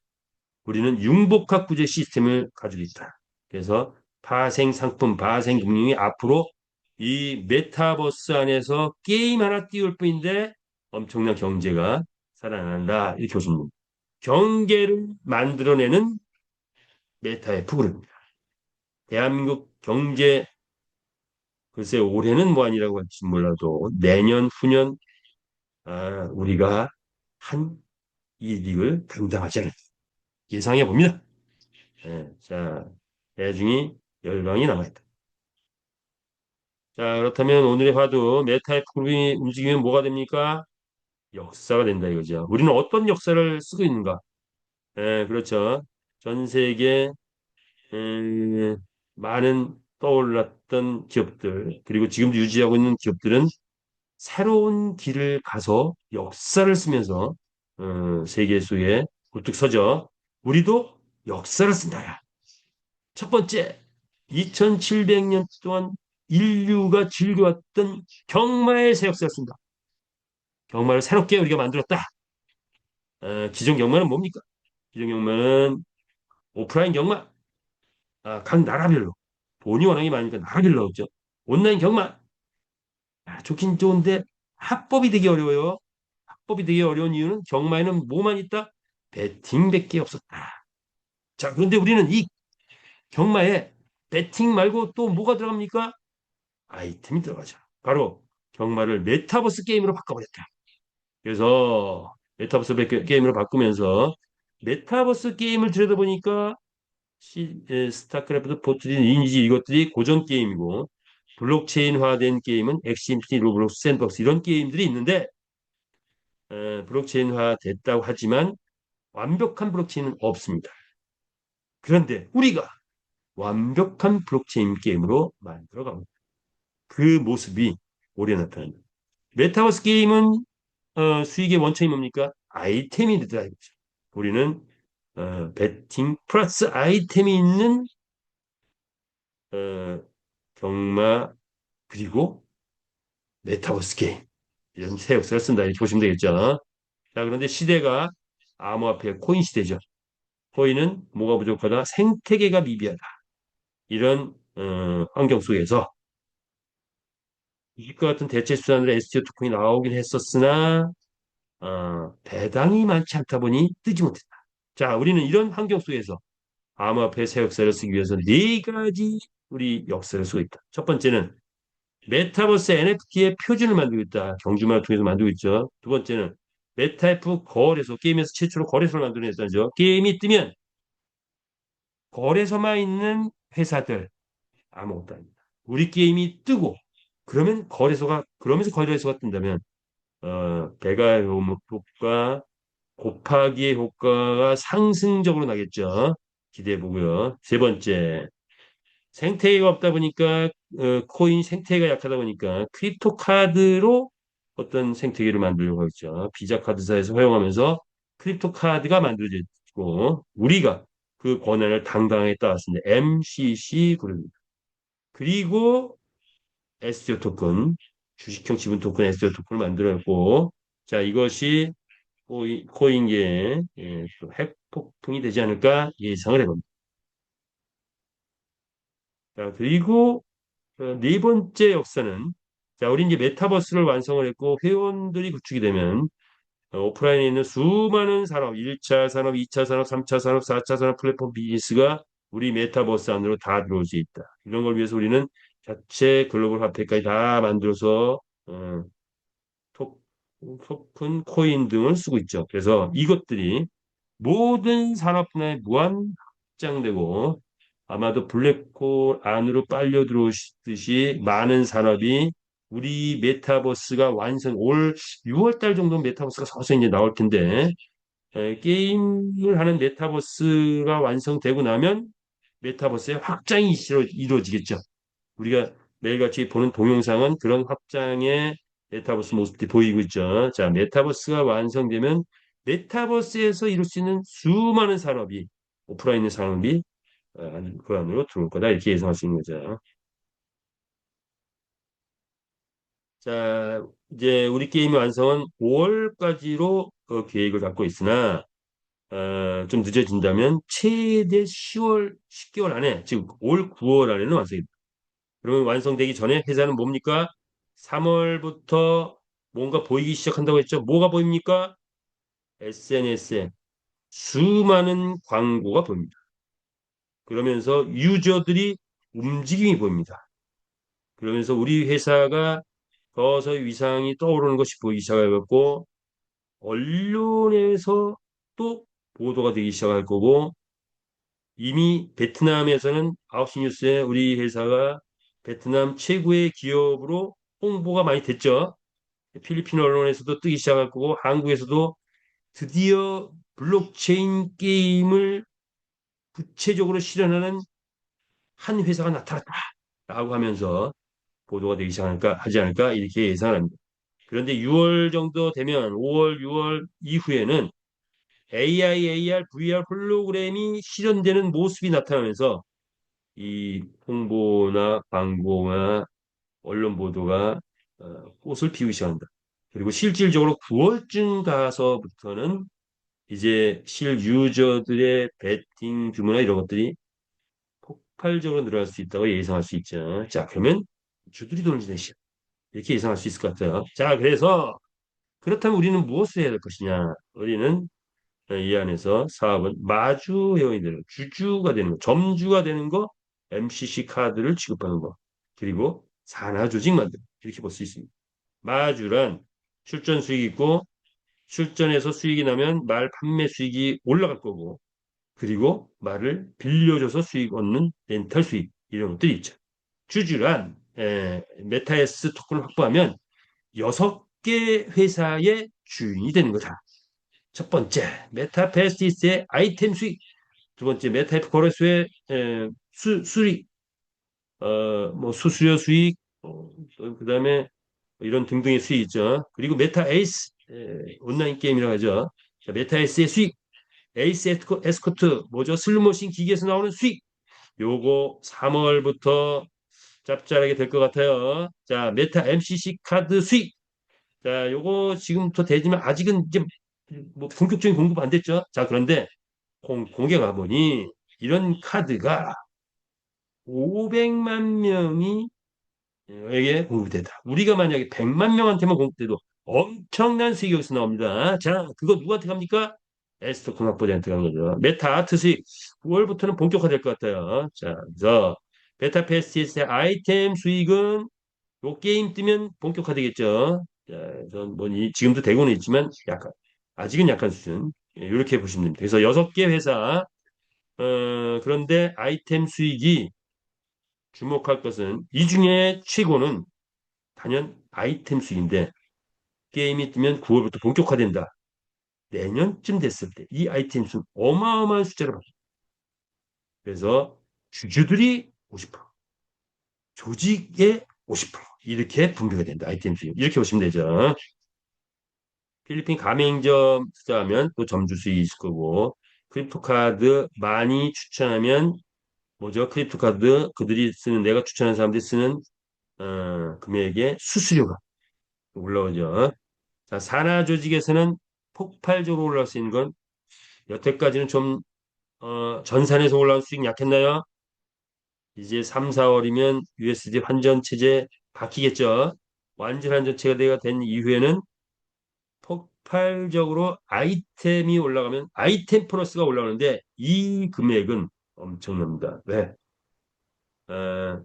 우리는 융복합 구제 시스템을 가지고 있다. 그래서 파생 상품, 파생 금융이 앞으로 이 메타버스 안에서 게임 하나 띄울 뿐인데 엄청난 경제가 살아난다. 이렇게 보시면 됩니다. 경계를 만들어내는 메타의 프로그램입니다. 대한민국 경제 글쎄 올해는 뭐 아니라고 할지 몰라도 내년 후년 우리가 한 이익을 감당하지 않을까 예상해 봅니다. 자, 대중이 열광이 남아있다. 자, 그렇다면 오늘의 화두 메타의 프로그램이 움직이면 뭐가 됩니까? 역사가 된다 이거죠. 우리는 어떤 역사를 쓰고 있는가? 그렇죠. 전 세계 많은 떠올랐던 기업들 그리고 지금도 유지하고 있는 기업들은 새로운 길을 가서 역사를 쓰면서 세계 속에 굴뚝 서죠. 우리도 역사를 쓴다. 첫 번째, 2700년 동안 인류가 즐겨왔던 경마의 새 역사를 쓴다. 경마를 새롭게 우리가 만들었다. 기존 경마는 뭡니까? 기존 경마는 오프라인 경마. 각 나라별로 돈이 워낙에 많으니까 나라별로 없죠. 온라인 경마. 좋긴 좋은데 합법이 되게 어려워요. 합법이 되게 어려운 이유는 경마에는 뭐만 있다? 베팅밖에 없었다. 자, 그런데 우리는 이 경마에 베팅 말고 또 뭐가 들어갑니까? 아이템이 들어가죠. 바로 경마를 메타버스 게임으로 바꿔버렸다. 그래서 메타버스 게임으로 바꾸면서 메타버스 게임을 들여다보니까 스타크래프트, 포트린, 리니지 이것들이 고전 게임이고 블록체인화된 게임은 엑시 인피니티, 로블록스, 샌드박스 이런 게임들이 있는데 블록체인화 됐다고 하지만 완벽한 블록체인은 없습니다. 그런데 우리가 완벽한 블록체인 게임으로 만들어갑니다. 그 모습이 올해 나타납니다. 메타버스 게임은 수익의 원천이 뭡니까? 아이템이 되더라 이거죠. 우리는 베팅 플러스 아이템이 있는 경마 그리고 메타버스 게임 이런 새 역사를 쓴다 이렇게 보시면 되겠죠. 자, 그런데 시대가 암호화폐 코인 시대죠. 코인은 뭐가 부족하다? 생태계가 미비하다. 이런 환경 속에서 이집과 같은 대체 수단으로 STO 토큰이 나오긴 했었으나 배당이 많지 않다 보니 뜨지 못했다. 자, 우리는 이런 환경 속에서 암호화폐 새 역사를 쓰기 위해서 네 가지 우리 역사를 쓰고 있다. 첫 번째는 메타버스 NFT의 표준을 만들고 있다. 경주만을 통해서 만들고 있죠. 두 번째는 메타F 거래소, 게임에서 최초로 거래소를 만들어냈다죠. 게임이 뜨면 거래소만 있는 회사들 아무것도 아닙니다. 우리 게임이 뜨고 그러면서 거래소가 뜬다면 배가 효과 곱하기의 효과가 상승적으로 나겠죠. 기대해 보고요. 세 번째, 생태계가 없다 보니까 코인 생태계가 약하다 보니까 크립토 카드로 어떤 생태계를 만들려고 하죠. 비자 카드사에서 허용하면서 크립토 카드가 만들어졌고 우리가 그 권한을 당당하게 따왔습니다. MCC 그룹입니다. 그리고 STO 토큰, 주식형 지분 토큰 STO 토큰을 만들었고 자 이것이 코인계의 또 핵폭풍이 되지 않을까 예상을 해봅니다. 자, 그리고 네 번째 역사는 자, 우리 이제 메타버스를 완성을 했고 회원들이 구축이 되면 오프라인에 있는 수많은 산업, 1차 산업, 2차 산업, 3차 산업, 4차 산업 플랫폼 비즈니스가 우리 메타버스 안으로 다 들어올 수 있다. 이런 걸 위해서 우리는 자체 글로벌 화폐까지 다 만들어서 토, 토큰, 코인 등을 쓰고 있죠. 그래서 이것들이 모든 산업 분야에 무한 확장되고 아마도 블랙홀 안으로 빨려 들어오듯이 많은 산업이 우리 메타버스가 완성 올 6월 달 정도 메타버스가 서서히 이제 나올 텐데 게임을 하는 메타버스가 완성되고 나면 메타버스의 확장이 이루어지겠죠. 우리가 매일같이 보는 동영상은 그런 확장의 메타버스 모습들이 보이고 있죠. 자, 메타버스가 완성되면 메타버스에서 이룰 수 있는 수많은 산업이 오프라인 산업이 그 안으로 들어올 거다 이렇게 예상할 수 있는 거죠. 자, 이제 우리 게임의 완성은 5월까지로 계획을 갖고 있으나 좀 늦어진다면 최대 10월, 10개월 안에, 즉 올 9월 안에는 완성이 됩니다. 그러면 완성되기 전에 회사는 뭡니까? 3월부터 뭔가 보이기 시작한다고 했죠. 뭐가 보입니까? SNS에 수많은 광고가 보입니다. 그러면서 유저들이 움직임이 보입니다. 그러면서 우리 회사가 서서히 위상이 떠오르는 것이 보이기 시작하고 언론에서 또 보도가 되기 시작할 거고 이미 베트남에서는 9시 뉴스에 우리 회사가 베트남 최고의 기업으로 홍보가 많이 됐죠. 필리핀 언론에서도 뜨기 시작할 거고 한국에서도 드디어 블록체인 게임을 구체적으로 실현하는 한 회사가 나타났다라고 하면서 보도가 되기 시작할까 하지 않을까 이렇게 예상을 합니다. 그런데 6월 정도 되면 5월, 6월 이후에는 AI, AR, VR 홀로그램이 실현되는 모습이 나타나면서 이 홍보나 광고나 언론 보도가 꽃을 피우기 시작한다. 그리고 실질적으로 9월쯤 가서부터는 이제 실 유저들의 베팅 규모나 이런 것들이 폭발적으로 늘어날 수 있다고 예상할 수 있죠. 자, 그러면 주들이 돈을 내시 이렇게 예상할 수 있을 것 같아요. 자, 그래서 그렇다면 우리는 무엇을 해야 될 것이냐? 우리는 이 안에서 사업은 마주 회원이 되는 주주가 되는 거, 점주가 되는 거, MCC 카드를 취급하는 거, 그리고 산하 조직 만들고 이렇게 볼 수 있습니다. 마주란 출전 수익이 있고 출전해서 수익이 나면 말 판매 수익이 올라갈 거고 그리고 말을 빌려줘서 수익 얻는 렌탈 수익 이런 것들이 있죠. 주주란 메타에스 토큰을 확보하면 6개 회사의 주인이 되는 거다. 첫 번째, 메타페스티스의 아이템 수익. 두 번째, 메타F 거래소의 수익, 뭐 수수료 수익, 그다음에 이런 등등의 수익 있죠. 그리고 메타 에이스 온라인 게임이라고 하죠. 자, 메타 에이스의 수익, 에이스 에스코트 뭐죠? 슬롯머신 기기에서 나오는 수익. 요거 3월부터 짭짤하게 될 것 같아요. 자, 메타 MCC 카드 수익. 자, 요거 지금부터 되지만 아직은 이제 뭐 본격적인 공급 안 됐죠. 자, 그런데 공개가 보니 이런 카드가 500만 명이 에게 공급되다. 우리가 만약에 100만 명한테만 공급돼도 엄청난 수익이 여기서 나옵니다. 자, 그거 누구한테 갑니까? 에스더 공학부대한테 간 거죠. 메타 아트 수익 9월부터는 본격화될 것 같아요. 자, 그래서 베타 패스티스의 아이템 수익은 요 게임 뜨면 본격화되겠죠. 자, 그래서 지금도 되고는 있지만 약간 아직은 약한 수준. 예, 이렇게 보시면 됩니다. 그래서 6개 회사 그런데 아이템 수익이 주목할 것은 이 중에 최고는 단연 아이템 수익인데 게임이 뜨면 9월부터 본격화된다. 내년쯤 됐을 때 이 아이템 수 어마어마한 숫자를 받습니다. 그래서 주주들이 50%, 조직의 50% 이렇게 분배가 된다. 아이템 수익 이렇게 보시면 되죠. 필리핀 가맹점 투자하면 또 점주 수익이 있을 거고 크립토 카드 많이 추천하면 뭐죠? 크립토 카드 그들이 쓰는 내가 추천하는 사람들이 쓰는 금액의 수수료가 올라오죠. 자, 산하 조직에서는 폭발적으로 올라올 수 있는 건 여태까지는 좀 전산에서 올라온 수익 약했나요? 이제 3, 4월이면 USD 환전 체제 바뀌겠죠. 완전 환전 체제가 된 이후에는 폭발적으로 아이템이 올라가면 아이템 플러스가 올라오는데 이 금액은 엄청납니다. 왜? 어,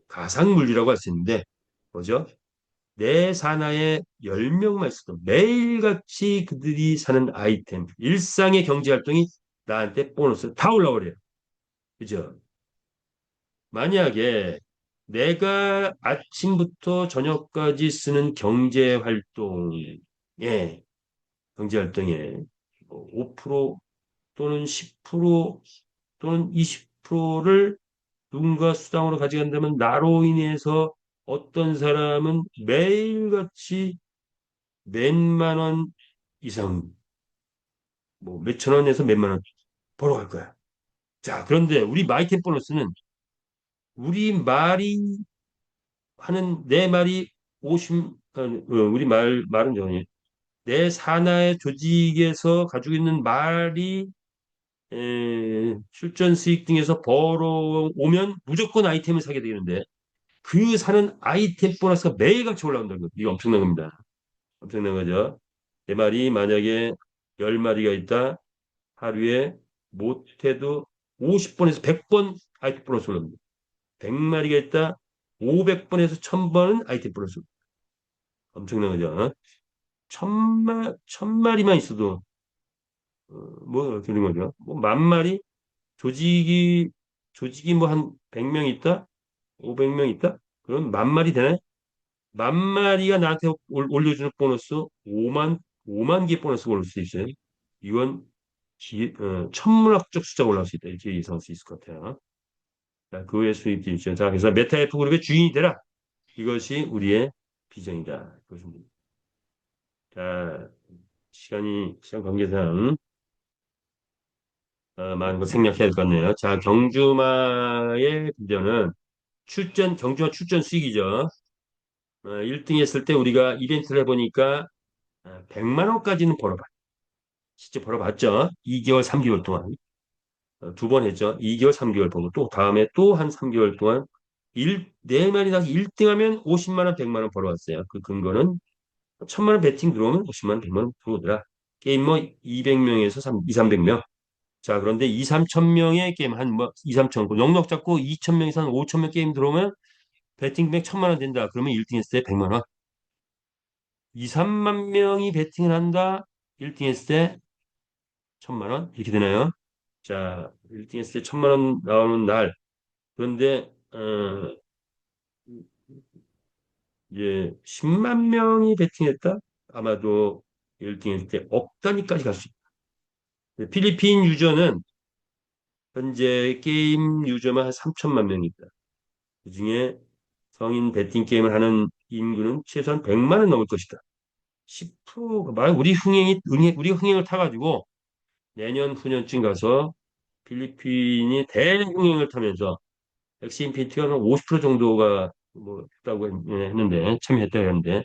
가상물리라고 할 수 있는데 뭐죠? 내 산하에 10명만 있어도 매일같이 그들이 사는 아이템, 일상의 경제활동이 나한테 보너스 다 올라오래요. 그죠? 만약에 내가 아침부터 저녁까지 쓰는 경제활동에 5% 또는 10% 또는 20%를 누군가 수당으로 가져간다면 나로 인해서 어떤 사람은 매일같이 몇만 원 이상, 뭐 몇천 원에서 몇만 원 벌어갈 거야. 자, 그런데 우리 마이템 보너스는 우리 말이 하는 내 말이 50, 말은 저기 내 산하의 조직에서 가지고 있는 말이 출전 수익 등에서 벌어오면 무조건 아이템을 사게 되는데 그 사는 아이템 보너스가 매일같이 올라온다는 거. 이거 엄청난 겁니다. 엄청난 거죠. 내 말이 만약에 10마리가 있다. 하루에 못해도 50번에서 100번 아이템 보너스 올라옵니다. 100마리가 있다. 500번에서 1000번은 아이템 보너스. 엄청난 거죠. 천마리만 있어도 뭐 되는 거죠. 뭐 만 마리 조직이 뭐 한 100명 있다, 500명 있다. 그럼 만 마리 되나요? 만 마리가 나한테 올려주는 보너스 5만 개 보너스가 올릴 수 있어요. 이건 천문학적 숫자가 올라올 수 있다. 이렇게 예상할 수 있을 것 같아요. 자, 그 외 수입도 있죠. 자, 그래서 메타F 그룹의 주인이 되라. 이것이 우리의 비전이다. 그것입니다. 자, 시간 관계상 많은 거 생략해야 될 것 같네요. 자, 경주마의 비전은 경주마 출전 수익이죠. 1등 했을 때 우리가 이벤트를 해보니까 100만 원까지는 벌어봤. 실제 벌어봤죠. 2개월, 3개월 동안. 2번 했죠. 2개월, 3개월 벌고 또 다음에 또 한 3개월 동안 네 마리 다 1등 하면 50만 원, 100만 원 벌어왔어요. 그 근거는 1000만 원 배팅 들어오면 50만 원, 100만 원 들어오더라. 게임 뭐 200명에서 2, 300명. 자, 그런데 2, 3천 명의 게임 한 뭐 2, 3천 넉넉 잡고 2천 명에서 한 5천 명 게임 들어오면 배팅 금액 1000만 원 된다. 그러면 1등 했을 때 100만 원. 2, 3만 명이 배팅을 한다. 1등 했을 때 1000만 원 이렇게 되나요? 자, 1등 했을 때 1000만 원 나오는 날. 그런데 이제 10만 명이 배팅했다. 아마도 1등 했을 때 억 단위까지 갈 수 있다. 필리핀 유저는 현재 게임 유저만 한 3천만 명이 있다. 그중에 성인 베팅 게임을 하는 인구는 최소한 100만은 넘을 것이다. 10%가 만 우리 흥행을 타가지고 내년 후년쯤 가서 필리핀이 대흥행을 타면서 엑스인피니티가 한 50% 정도가 뭐 했다고 했는데 참여했다고 했는데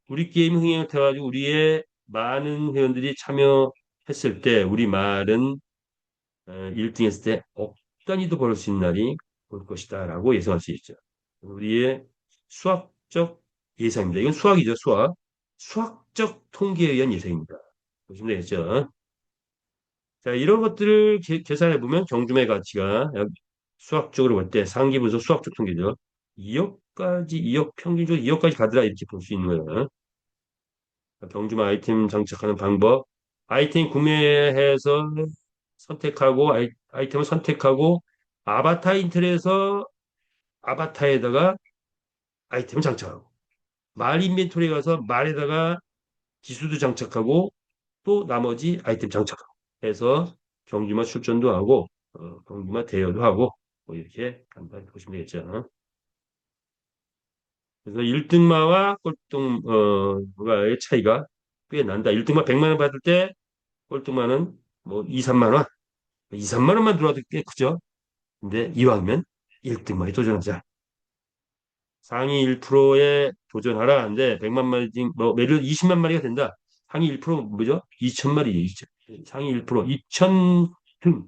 우리 게임 흥행을 타가지고 우리의 많은 회원들이 참여했을 때 우리 말은 1등 했을 때 억 단위도 벌을 수 있는 날이 올 것이다라고 예상할 수 있죠. 우리의 수학적 예상입니다. 이건 수학이죠, 수학. 수학적 통계에 의한 예상입니다. 보시면 되겠죠. 자, 이런 것들을 계산해 보면 경주의 가치가 수학적으로 볼 때 상기 분석 수학적 통계죠. 2억까지, 2억 평균적으로 2억까지 가더라 이렇게 볼 수 있는 거예요. 경주마 아이템 장착하는 방법. 아이템 구매해서 선택하고 아이템을 선택하고 아바타 인터넷에서 아바타에다가 아이템을 장착하고 말 인벤토리에 가서 말에다가 기수도 장착하고 또 나머지 아이템 장착하고 해서 경주마 출전도 하고 경주마 대여도 하고 뭐 이렇게 간단히 보시면 되겠죠. 그래서 1등마와 꼴등마의 차이가 꽤 난다. 1등마 100만 원 받을 때 꼴등마는 뭐 2, 3만 원, 2, 3만 원만 들어와도 꽤 크죠. 근데 이왕이면 1등마에 도전하자. 상위 1%에 도전하라 하는데 100만 마리, 뭐 매일 20만 마리가 된다. 상위 1% 뭐죠? 2천 마리죠. 2천. 상위 1% 2천 등.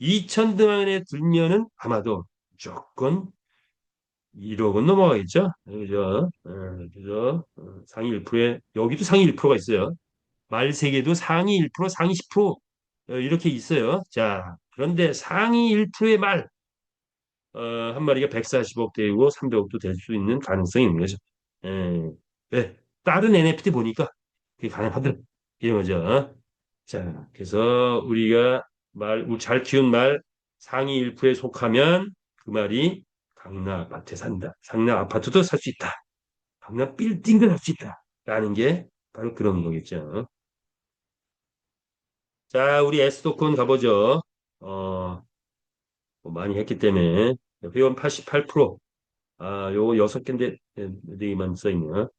2천 등 안에 들면은 아마도 무조건 1억은 넘어가겠죠? 그죠? 그죠? 상위 1%에 여기도 상위 1%가 있어요. 말 세계도 상위 1%, 상위 10% 이렇게 있어요. 자, 그런데 상위 1%의 말 한 마리가 140억 대이고 300억도 될 수 있는 가능성이 있는 거죠. 네. 다른 NFT 보니까 그게 가능하더라. 이런 거죠. 자, 그래서 우리가 우리 잘 키운 말 상위 1%에 속하면 그 말이 강남 아파트에 산다. 강남 아파트도 살 수 있다. 강남 빌딩도 살 수 있다. 라는 게 바로 그런 거겠죠. 자, 우리 S토큰 가보죠. 뭐 많이 했기 때문에 회원 88%. 요거 6개인데 네개만 써있네요.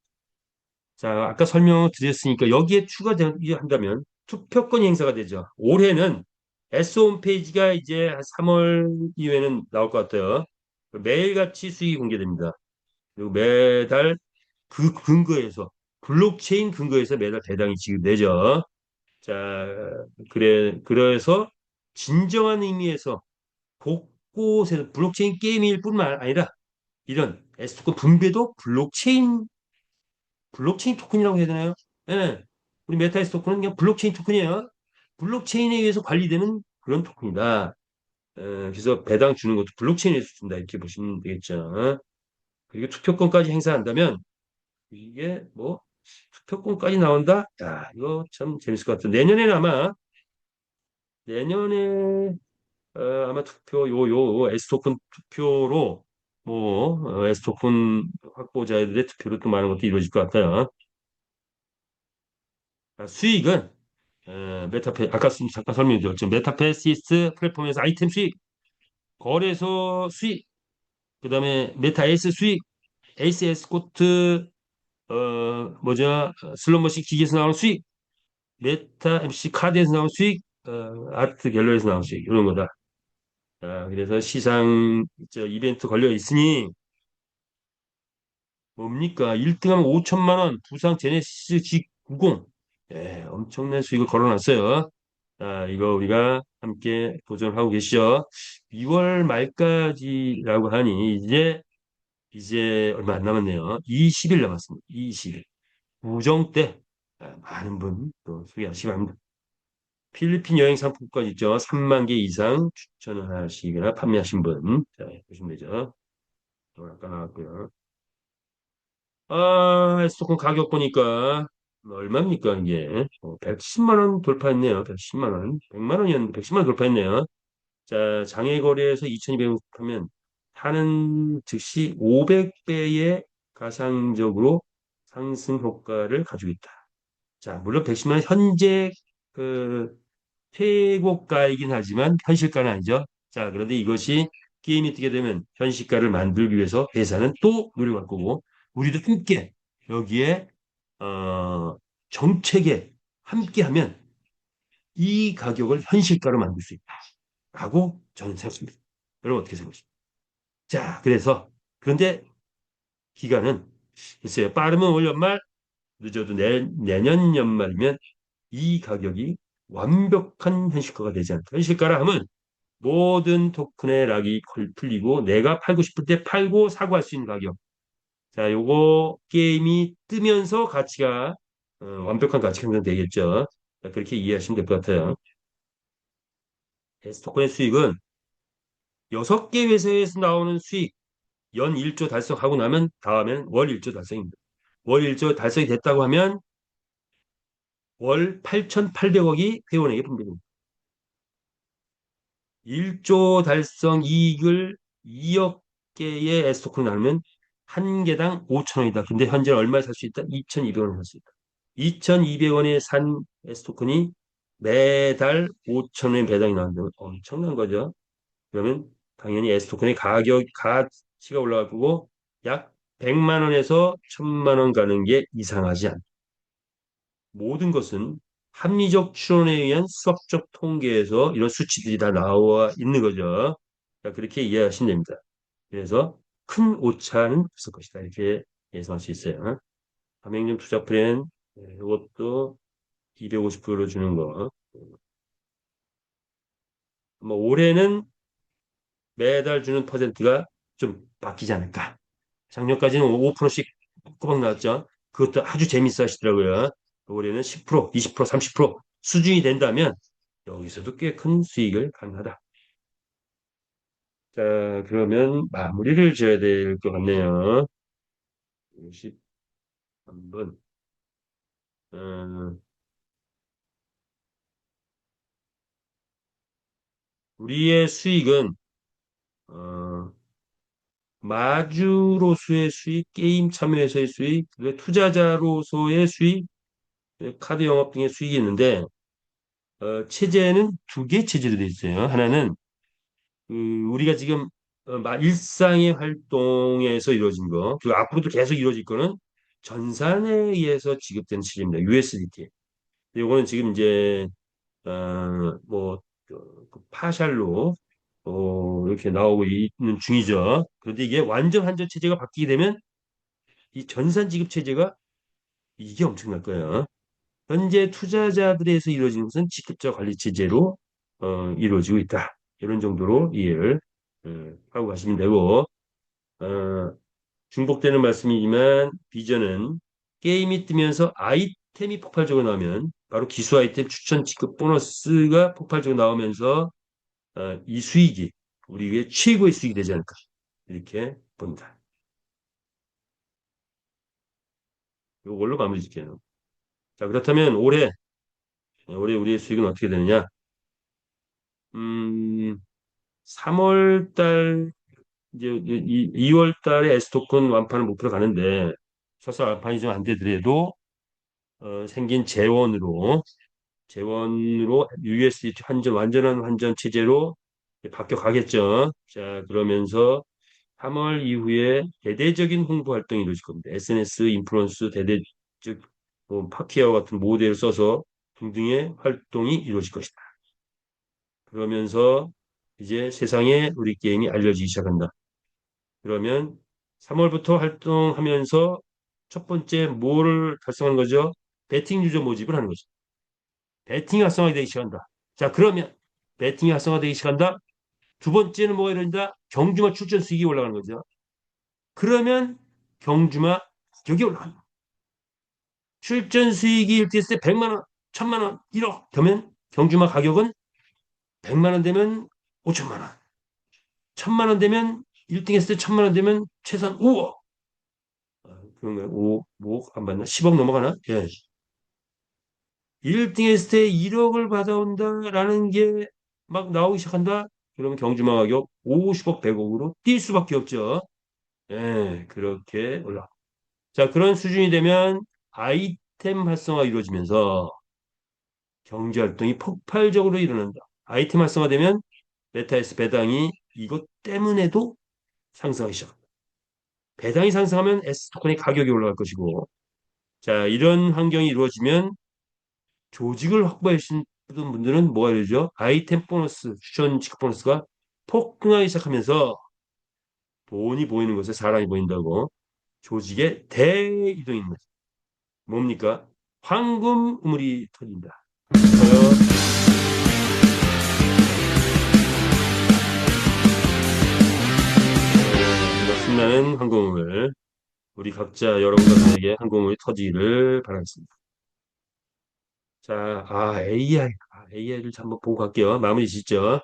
자, 아까 설명을 드렸으니까 여기에 추가한다면 투표권 행사가 되죠. 올해는 S 홈페이지가 이제 한 3월 이후에는 나올 것 같아요. 매일같이 수익이 공개됩니다. 그리고 매달 그 근거에서 블록체인 근거에서 매달 배당이 지급되죠. 자, 그래서 진정한 의미에서 곳곳에서 블록체인 게임일 뿐만 아니라 이런 S토큰 분배도 블록체인 토큰이라고 해야 되나요? 예. 우리 메타 S 토큰은 그냥 블록체인 토큰이에요. 블록체인에 의해서 관리되는 그런 토큰이다. 그래서 배당 주는 것도 블록체인에서 준다. 이렇게 보시면 되겠죠. 그리고 투표권까지 행사한다면 이게 뭐 투표권까지 나온다? 야, 이거 참 재밌을 것 같아. 내년에 아마 요 S 토큰 투표로 S 토큰 확보자들의 투표로 또 많은 것도 이루어질 것 같아요. 수익은 아까 잠깐 설명드렸죠. 메타페시스 플랫폼에서 아이템 수익, 거래소 수익, 그다음에 메타 에이스 수익, 에이스 에스코트 뭐죠? 슬롯머신 기기에서 나오는 수익, 메타 MC 카드에서 나오는 수익, 아트 갤러리에서 나오는 수익 이런 거다. 그래서 시상 이벤트 걸려 있으니 뭡니까? 1등하면 5천만 원, 부상 제네시스 G90. 예, 엄청난 수익을 걸어놨어요. 이거 우리가 함께 도전하고 계시죠? 2월 말까지라고 하니 이제 얼마 안 남았네요. 20일 남았습니다. 20일. 우정 때 많은 분 또 소개하시기 바랍니다. 필리핀 여행 상품권 있죠? 3만 개 이상 추천을 하시거나 판매하신 분. 자, 보시면 되죠. 아까 나왔고요. 스토큰 가격 보니까 얼마입니까 이게? 110만 원 돌파했네요. 110만 원. 100만 원이었는데 110만 원 돌파했네요. 자, 장외 거래에서 2,200원 하면 하는 즉시 500배의 가상적으로 상승 효과를 가지고 있다. 자, 물론 110만 원 현재 그 최고가이긴 하지만 현실가는 아니죠. 자, 그런데 이것이 게임이 뜨게 되면 현실가를 만들기 위해서 회사는 또 노력할 거고 우리도 함께 여기에 어, 정책에 함께하면 이 가격을 현실가로 만들 수 있다라고 저는 생각합니다. 여러분 어떻게 생각하십니까? 자, 그런데 기간은 글쎄요. 빠르면 올 연말, 늦어도 내년 연말이면 이 가격이 완벽한 현실가가 되지 않다. 현실가라 하면 모든 토큰의 락이 풀리고 내가 팔고 싶을 때 팔고 사고 할 수 있는 가격. 자, 요거 게임이 뜨면서 가치가 완벽한 가치가 형성되겠죠. 자, 그렇게 이해하시면 될 것 같아요. S토큰의 수익은 6개 회사에서 나오는 수익 연 1조 달성하고 나면 다음엔 월 1조 달성입니다. 월 1조 달성이 됐다고 하면 월 8,800억이 회원에게 분배됩니다. 1조 달성 이익을 2억 개의 S토큰을 나누면 한 개당 5,000원이다. 근데 현재 얼마에 살 수 있다? 2,200원에 살 수 있다. 2,200원에 산 S토큰이 매달 5,000원의 배당이 나오는데 엄청난 거죠. 그러면 당연히 S토큰의 가치가 올라갈 거고 약 100만 원에서 1,000만 원 가는 게 이상하지 않다. 모든 것은 합리적 추론에 의한 수학적 통계에서 이런 수치들이 다 나와 있는 거죠. 자, 그렇게 이해하시면 됩니다. 그래서 큰 오차는 없을 것이다. 이렇게 예상할 수 있어요. 가맹점 투자 플랜, 이것도 250%로 주는 거. 뭐 올해는 매달 주는 퍼센트가 좀 바뀌지 않을까. 작년까지는 5%씩 꼬박 나왔죠. 그것도 아주 재밌어 하시더라고요. 올해는 10%, 20%, 30% 수준이 된다면 여기서도 꽤 큰 수익을 가능하다. 자, 그러면 마무리를 지어야 될 것 같네요. 53분. 우리의 수익은 어, 마주로서의 수익, 게임 참여에서의 수익, 그리고 투자자로서의 수익, 카드 영업 등의 수익이 있는데 체제는 두 개 체제로 되어 있어요. 하나는 우리가 지금 일상의 활동에서 이루어진 거, 그리고 앞으로도 계속 이루어질 거는 전산에 의해서 지급되는 체제입니다. USDT. 이거는 지금 이제 뭐 파샬로 이렇게 나오고 있는 중이죠. 그런데 이게 완전 한전 체제가 바뀌게 되면 이 전산 지급 체제가 이게 엄청날 거예요. 현재 투자자들에서 이루어지는 것은 직급자 관리 체제로 이루어지고 있다. 이런 정도로 이해를 하고 가시면 되고 어, 중복되는 말씀이지만 비전은 게임이 뜨면서 아이템이 폭발적으로 나오면 바로 기수 아이템 추천 지급 보너스가 폭발적으로 나오면서 이 수익이 우리에게 최고의 수익이 되지 않을까 이렇게 봅니다. 이걸로 마무리 짓게요. 자, 그렇다면 올해 우리의 수익은 어떻게 되느냐? 3월 달 이제 2월 달에 S토큰 완판을 목표로 가는데 설사 완판이 좀 안 되더라도 생긴 재원으로 USDT 완전한 환전 체제로 바뀌어 가겠죠. 자, 그러면서 3월 이후에 대대적인 홍보 활동이 이루어질 겁니다. SNS 인플루언스 즉 파키아와 같은 모델을 써서 등등의 활동이 이루어질 것이다. 그러면서 이제 세상에 우리 게임이 알려지기 시작한다. 그러면 3월부터 활동하면서 첫 번째 뭐를 달성하는 거죠? 베팅 유저 모집을 하는 거죠. 베팅이 활성화되기 시작한다. 자, 그러면 베팅이 활성화되기 시작한다. 두 번째는 뭐가 이런다? 경주마 출전 수익이 올라가는 거죠. 그러면 경주마 가격이 올라간다. 출전 수익이 1대 했을 때 100만 원, 1000만 원, 1억 되면 경주마 가격은 100만 원 되면 5천만 원. 1000만 원 되면 1등 했을 때 1000만 원 되면 최소한 5억. 그런가요? 5억 안 받나? 10억 넘어가나? 예. 1등 했을 때 1억을 받아온다라는 게 막 나오기 시작한다? 그러면 경주마 가격 50억, 100억으로 뛸 수밖에 없죠. 예, 그렇게 올라. 자, 그런 수준이 되면 아이템 활성화 이루어지면서 경제 활동이 폭발적으로 일어난다. 아이템 활성화되면 메타에스 배당이 이것 때문에도 상승하기 시작합니다. 배당이 상승하면 S 토큰의 가격이 올라갈 것이고, 자, 이런 환경이 이루어지면 조직을 확보하신 분들은 뭐가 되죠? 아이템 보너스, 추천 지급 보너스가 폭등하기 시작하면서 돈이 보이는 곳에 사람이 보인다고 조직의 대이동인 거죠. 뭡니까? 황금 우물이 터진다. 신나는 황금 우물. 우리 각자 여러분들에게 항공이 터지기를 바라겠습니다. 자, AI를 한번 보고 갈게요. 마무리 짓죠.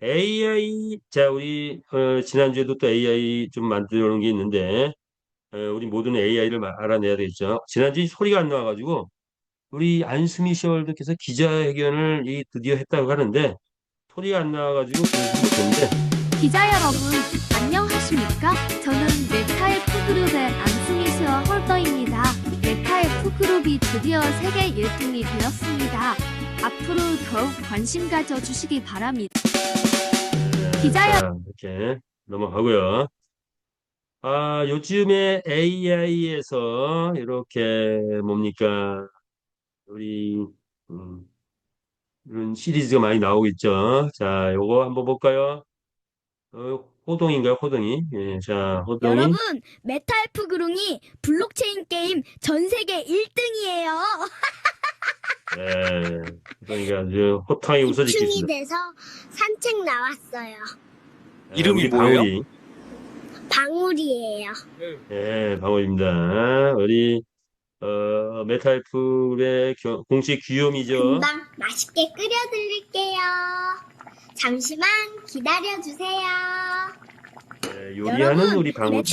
AI, 자, 우리, 지난주에도 또 AI 좀 만들어 놓은 게 있는데, 우리 모두는 AI를 알아내야 되겠죠. 지난주에 소리가 안 나와가지고, 우리 안수미 씨얼드께서 기자회견을 드디어 했다고 하는데, 소리가 안 나와가지고 들으지 못했는데, 기자 여러분, 안녕하십니까? 저는 메타F 그룹의 안승희수와 홀더입니다. 메타F 그룹이 드디어 세계 1등이 되었습니다. 앞으로 더욱 관심 가져주시기 바랍니다. 기자 여러분, 자, 이렇게 넘어가고요. 요즘에 AI에서 이렇게 뭡니까, 우리, 음, 이런 시리즈가 많이 나오고 있죠. 자, 요거 한번 볼까요? 호동인가요? 호동이. 예, 자, 호동이. 여러분, 메타F 그룹이 블록체인 게임 전 세계 1등이에요. 예, 호동이가 아주 호탕이 웃어짓고 입춘이 있습니다. 돼서 산책 나왔어요. 이름이 우리 뭐예요? 방울이. 방울이에요. 예, 방울입니다. 우리, 메탈풀의 공식 귀요미죠. 금방 맛있게 끓여드릴게요. 잠시만 기다려주세요. 예, 요리하는 여러분, 우리 방울이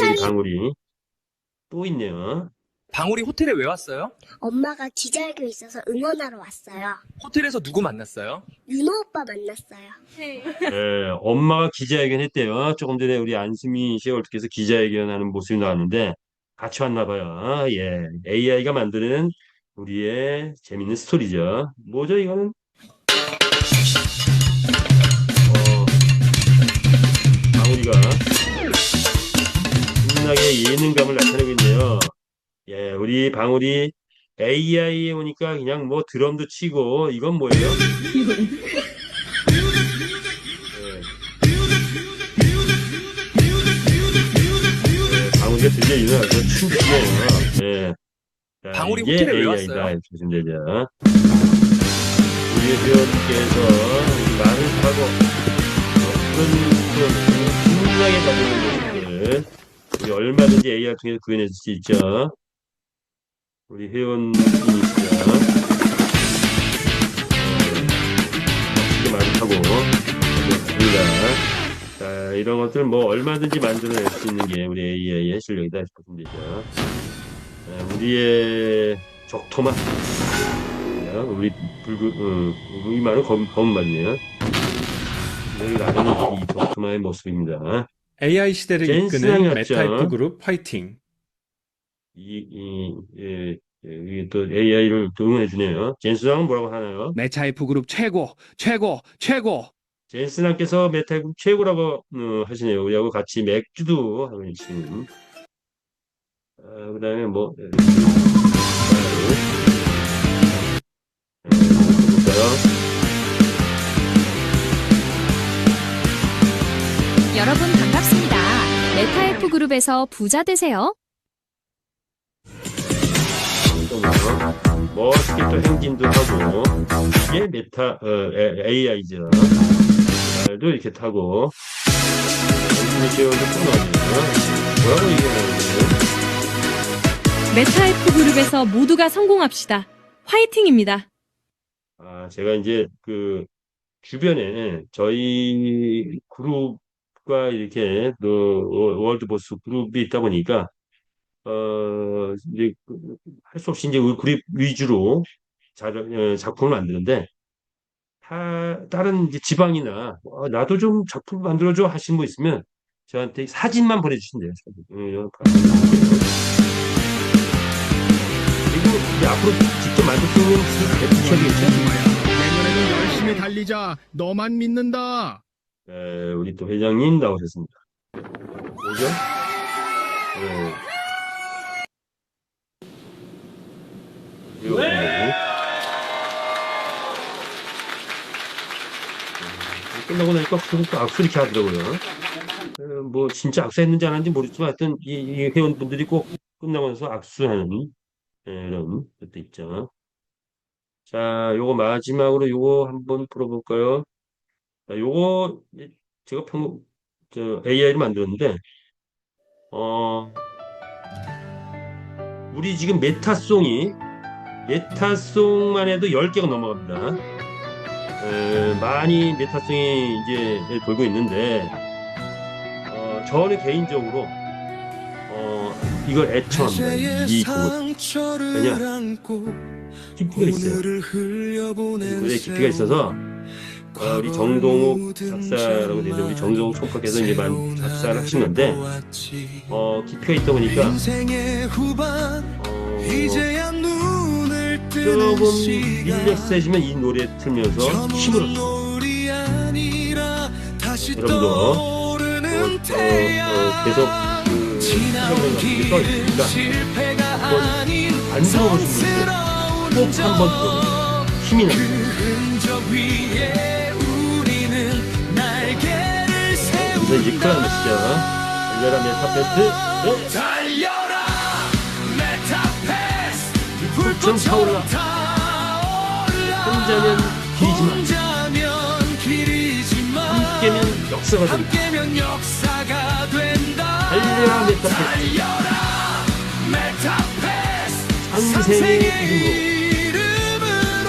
또 있네요. 방울이 호텔에 왜 왔어요? 엄마가 기자회견 있어서 응원하러 왔어요. 호텔에서 누구 만났어요? 윤호 오빠 만났어요. 예, 엄마가 기자회견 했대요. 조금 전에 우리 안수미 씨얼드께서 기자회견하는 모습이 나왔는데 같이 왔나 봐요. 예, AI가 만드는 우리의 재밌는 스토리죠. 뭐죠, 이거는? 방울이가 신나게 예능감을 나타내고 있네요. 예, 우리 방울이 AI에 오니까 그냥 뭐 드럼도 치고 이건 뭐예요? 예. 방울이가 드디어 일어나서 춤추네요. 예. 자, 방울이 이게 호텔에 왜 AI다. 왔어요? 이렇게 보시면 되죠. 우리 회원님께서 말을 타고 그런 신나게 달리는 모습들 우리 얼마든지 AI를 통해서 구현해 줄 수 있죠. 우리 회원님이시죠. 멋지게 말을 타고 있습니다. 자, 이런 것들 뭐 얼마든지 만들어낼 수 있는 게 우리 AI의 실력이다 싶으면 되죠. 우리의 적토마, 우리 우리 말은 검은말이네요. 여기 나가는 이 적토마의 모습입니다. AI 시대를 젠슨이 이끄는 왔죠. 메타F 그룹 화이팅! 이게 또 AI를 응원해 주네요. 젠슨왕은 뭐라고 하나요? 메타F 그룹 최고, 최고, 최고. 젠슨왕께서 메탈국 최고라고 하시네요. 우리하고 같이 맥주도 하고 계시는. 그다음에 뭐 볼까요? 여러분 반갑습니다. 메타F 그룹에서 부자 되세요. 멋있게 또 행진도 하고 이게 AI죠. 말도 이렇게 타고 제어도 또 나오네요. 뭐라고 얘기하는 거예요? 메타F 그룹에서 모두가 성공합시다. 화이팅입니다. 제가 이제 그 주변에 저희 그룹과 이렇게 월드보스 그룹이 있다 보니까 이제 할 수 없이 이제 우리 그룹 위주로 작품을 만드는데 다른 이제 지방이나 나도 좀 작품 만들어줘 하신 분 있으면 저한테 사진만 보내주시면 돼요. 사진. 그리고 이제 앞으로 직접 만들 수 있는 대표적이겠죠. 내년에는 열심히 달리자. 너만 믿는다. 우리 또 회장님 나오셨습니다. 뭐죠? 네. 끝나고 나니까 또 악수 이렇게 하더라고요. 뭐 진짜 악수했는지 안 했는지 모르겠지만 하여튼 이 회원분들이 꼭 끝나고 나서 악수하는 이런 것도 있죠. 자, 요거 마지막으로 요거 한번 풀어볼까요? 자, 요거 제가 AI를 만들었는데 우리 지금 메타송만 해도 10개가 넘어갑니다. 많이 메타송이 이제 돌고 있는데, 저는 개인적으로 이걸 애처합니다. 이 곡을. 왜냐? 깊이가 있어요. 노래 깊이가 있어서 우리 정동욱 작사라고 되는데, 우리 정동욱 총각께서 이제 작사를 하신 건데, 깊이가 있다 보니까 조금 릴렉스해지면 이 노래 틀면서 힘을 얻죠. 여러분도 계속 생각을 갖고 있으니까 안 들어보신 분들 꼭 한번 들어보세요. 힘이 납니다. 그래서 이제 클라이맥스죠. 달려라 메타페스트. 불좀 타올라. 혼자면 길이지만 함께면 역사가 된다. 달려라 메타페스트. 상생의 이름으로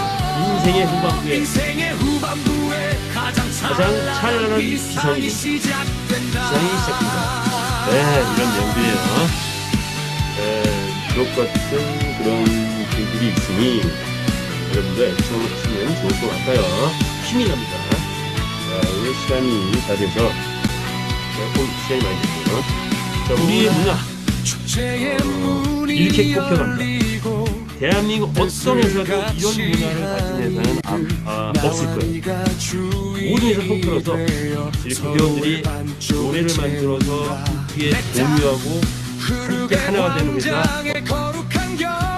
인생의 후반부에 가장 찬란한 기상이 시작된다. 네, 이런 내용들이에요. 주옥 같은 그런 글들이 있으니 여러분도 애청하시면 좋을 것 같아요. 힘이 납니다. 자, 오늘 시간이 다 돼서 조금 시간이 많이 됐고요. 자, 우리의 문화 이렇게 꼽혀갑니다. 대한민국 어떤 회사도 이런 문화를 가진 회사는 없을 거예요. 모든 회사 통틀어서 이렇게 회원들이 노래를 만들어서 함께 공유하고 함께 하나가 되는 회사.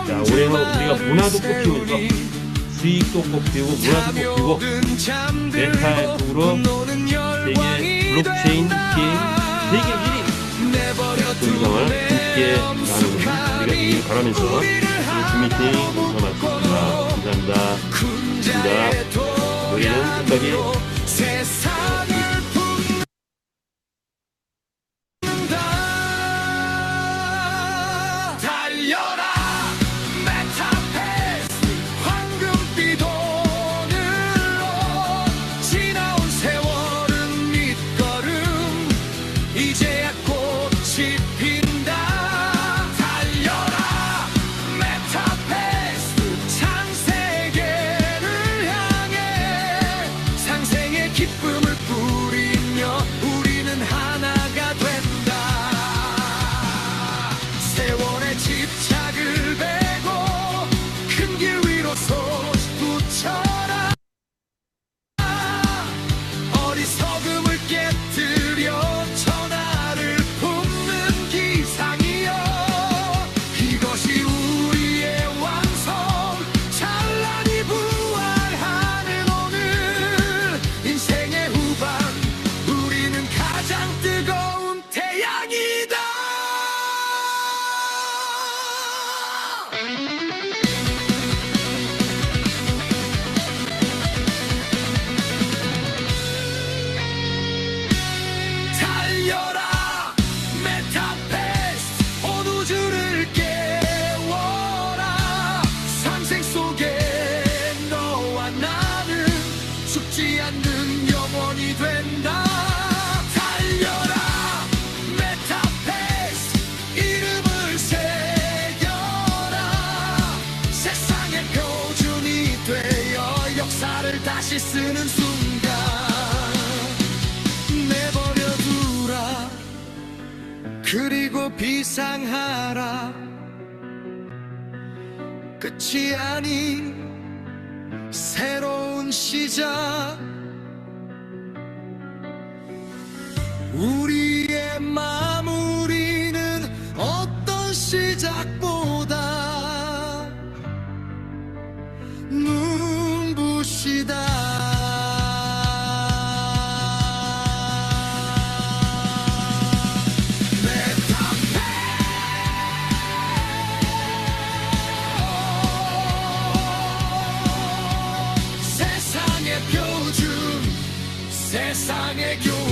자, 올해는 우리가 문화도 꼽히면서 수익도 꼽히고 문화도 꼽히고 메타앱으로 세계 블록체인 게임 세계 1위 그 이상을 함께 나누는 우리가 되길 바라면서 주미팅 인사 마치겠습니다. 감사합니다. 노래는 끝까지 다시 쓰는 순간 내버려두라. 그리고 비상하라. 끝이 아닌 새로운 시작. 우리의 마무리는 어떤 시작보다 눈부시다. 세상의 표준, 세상의 교훈.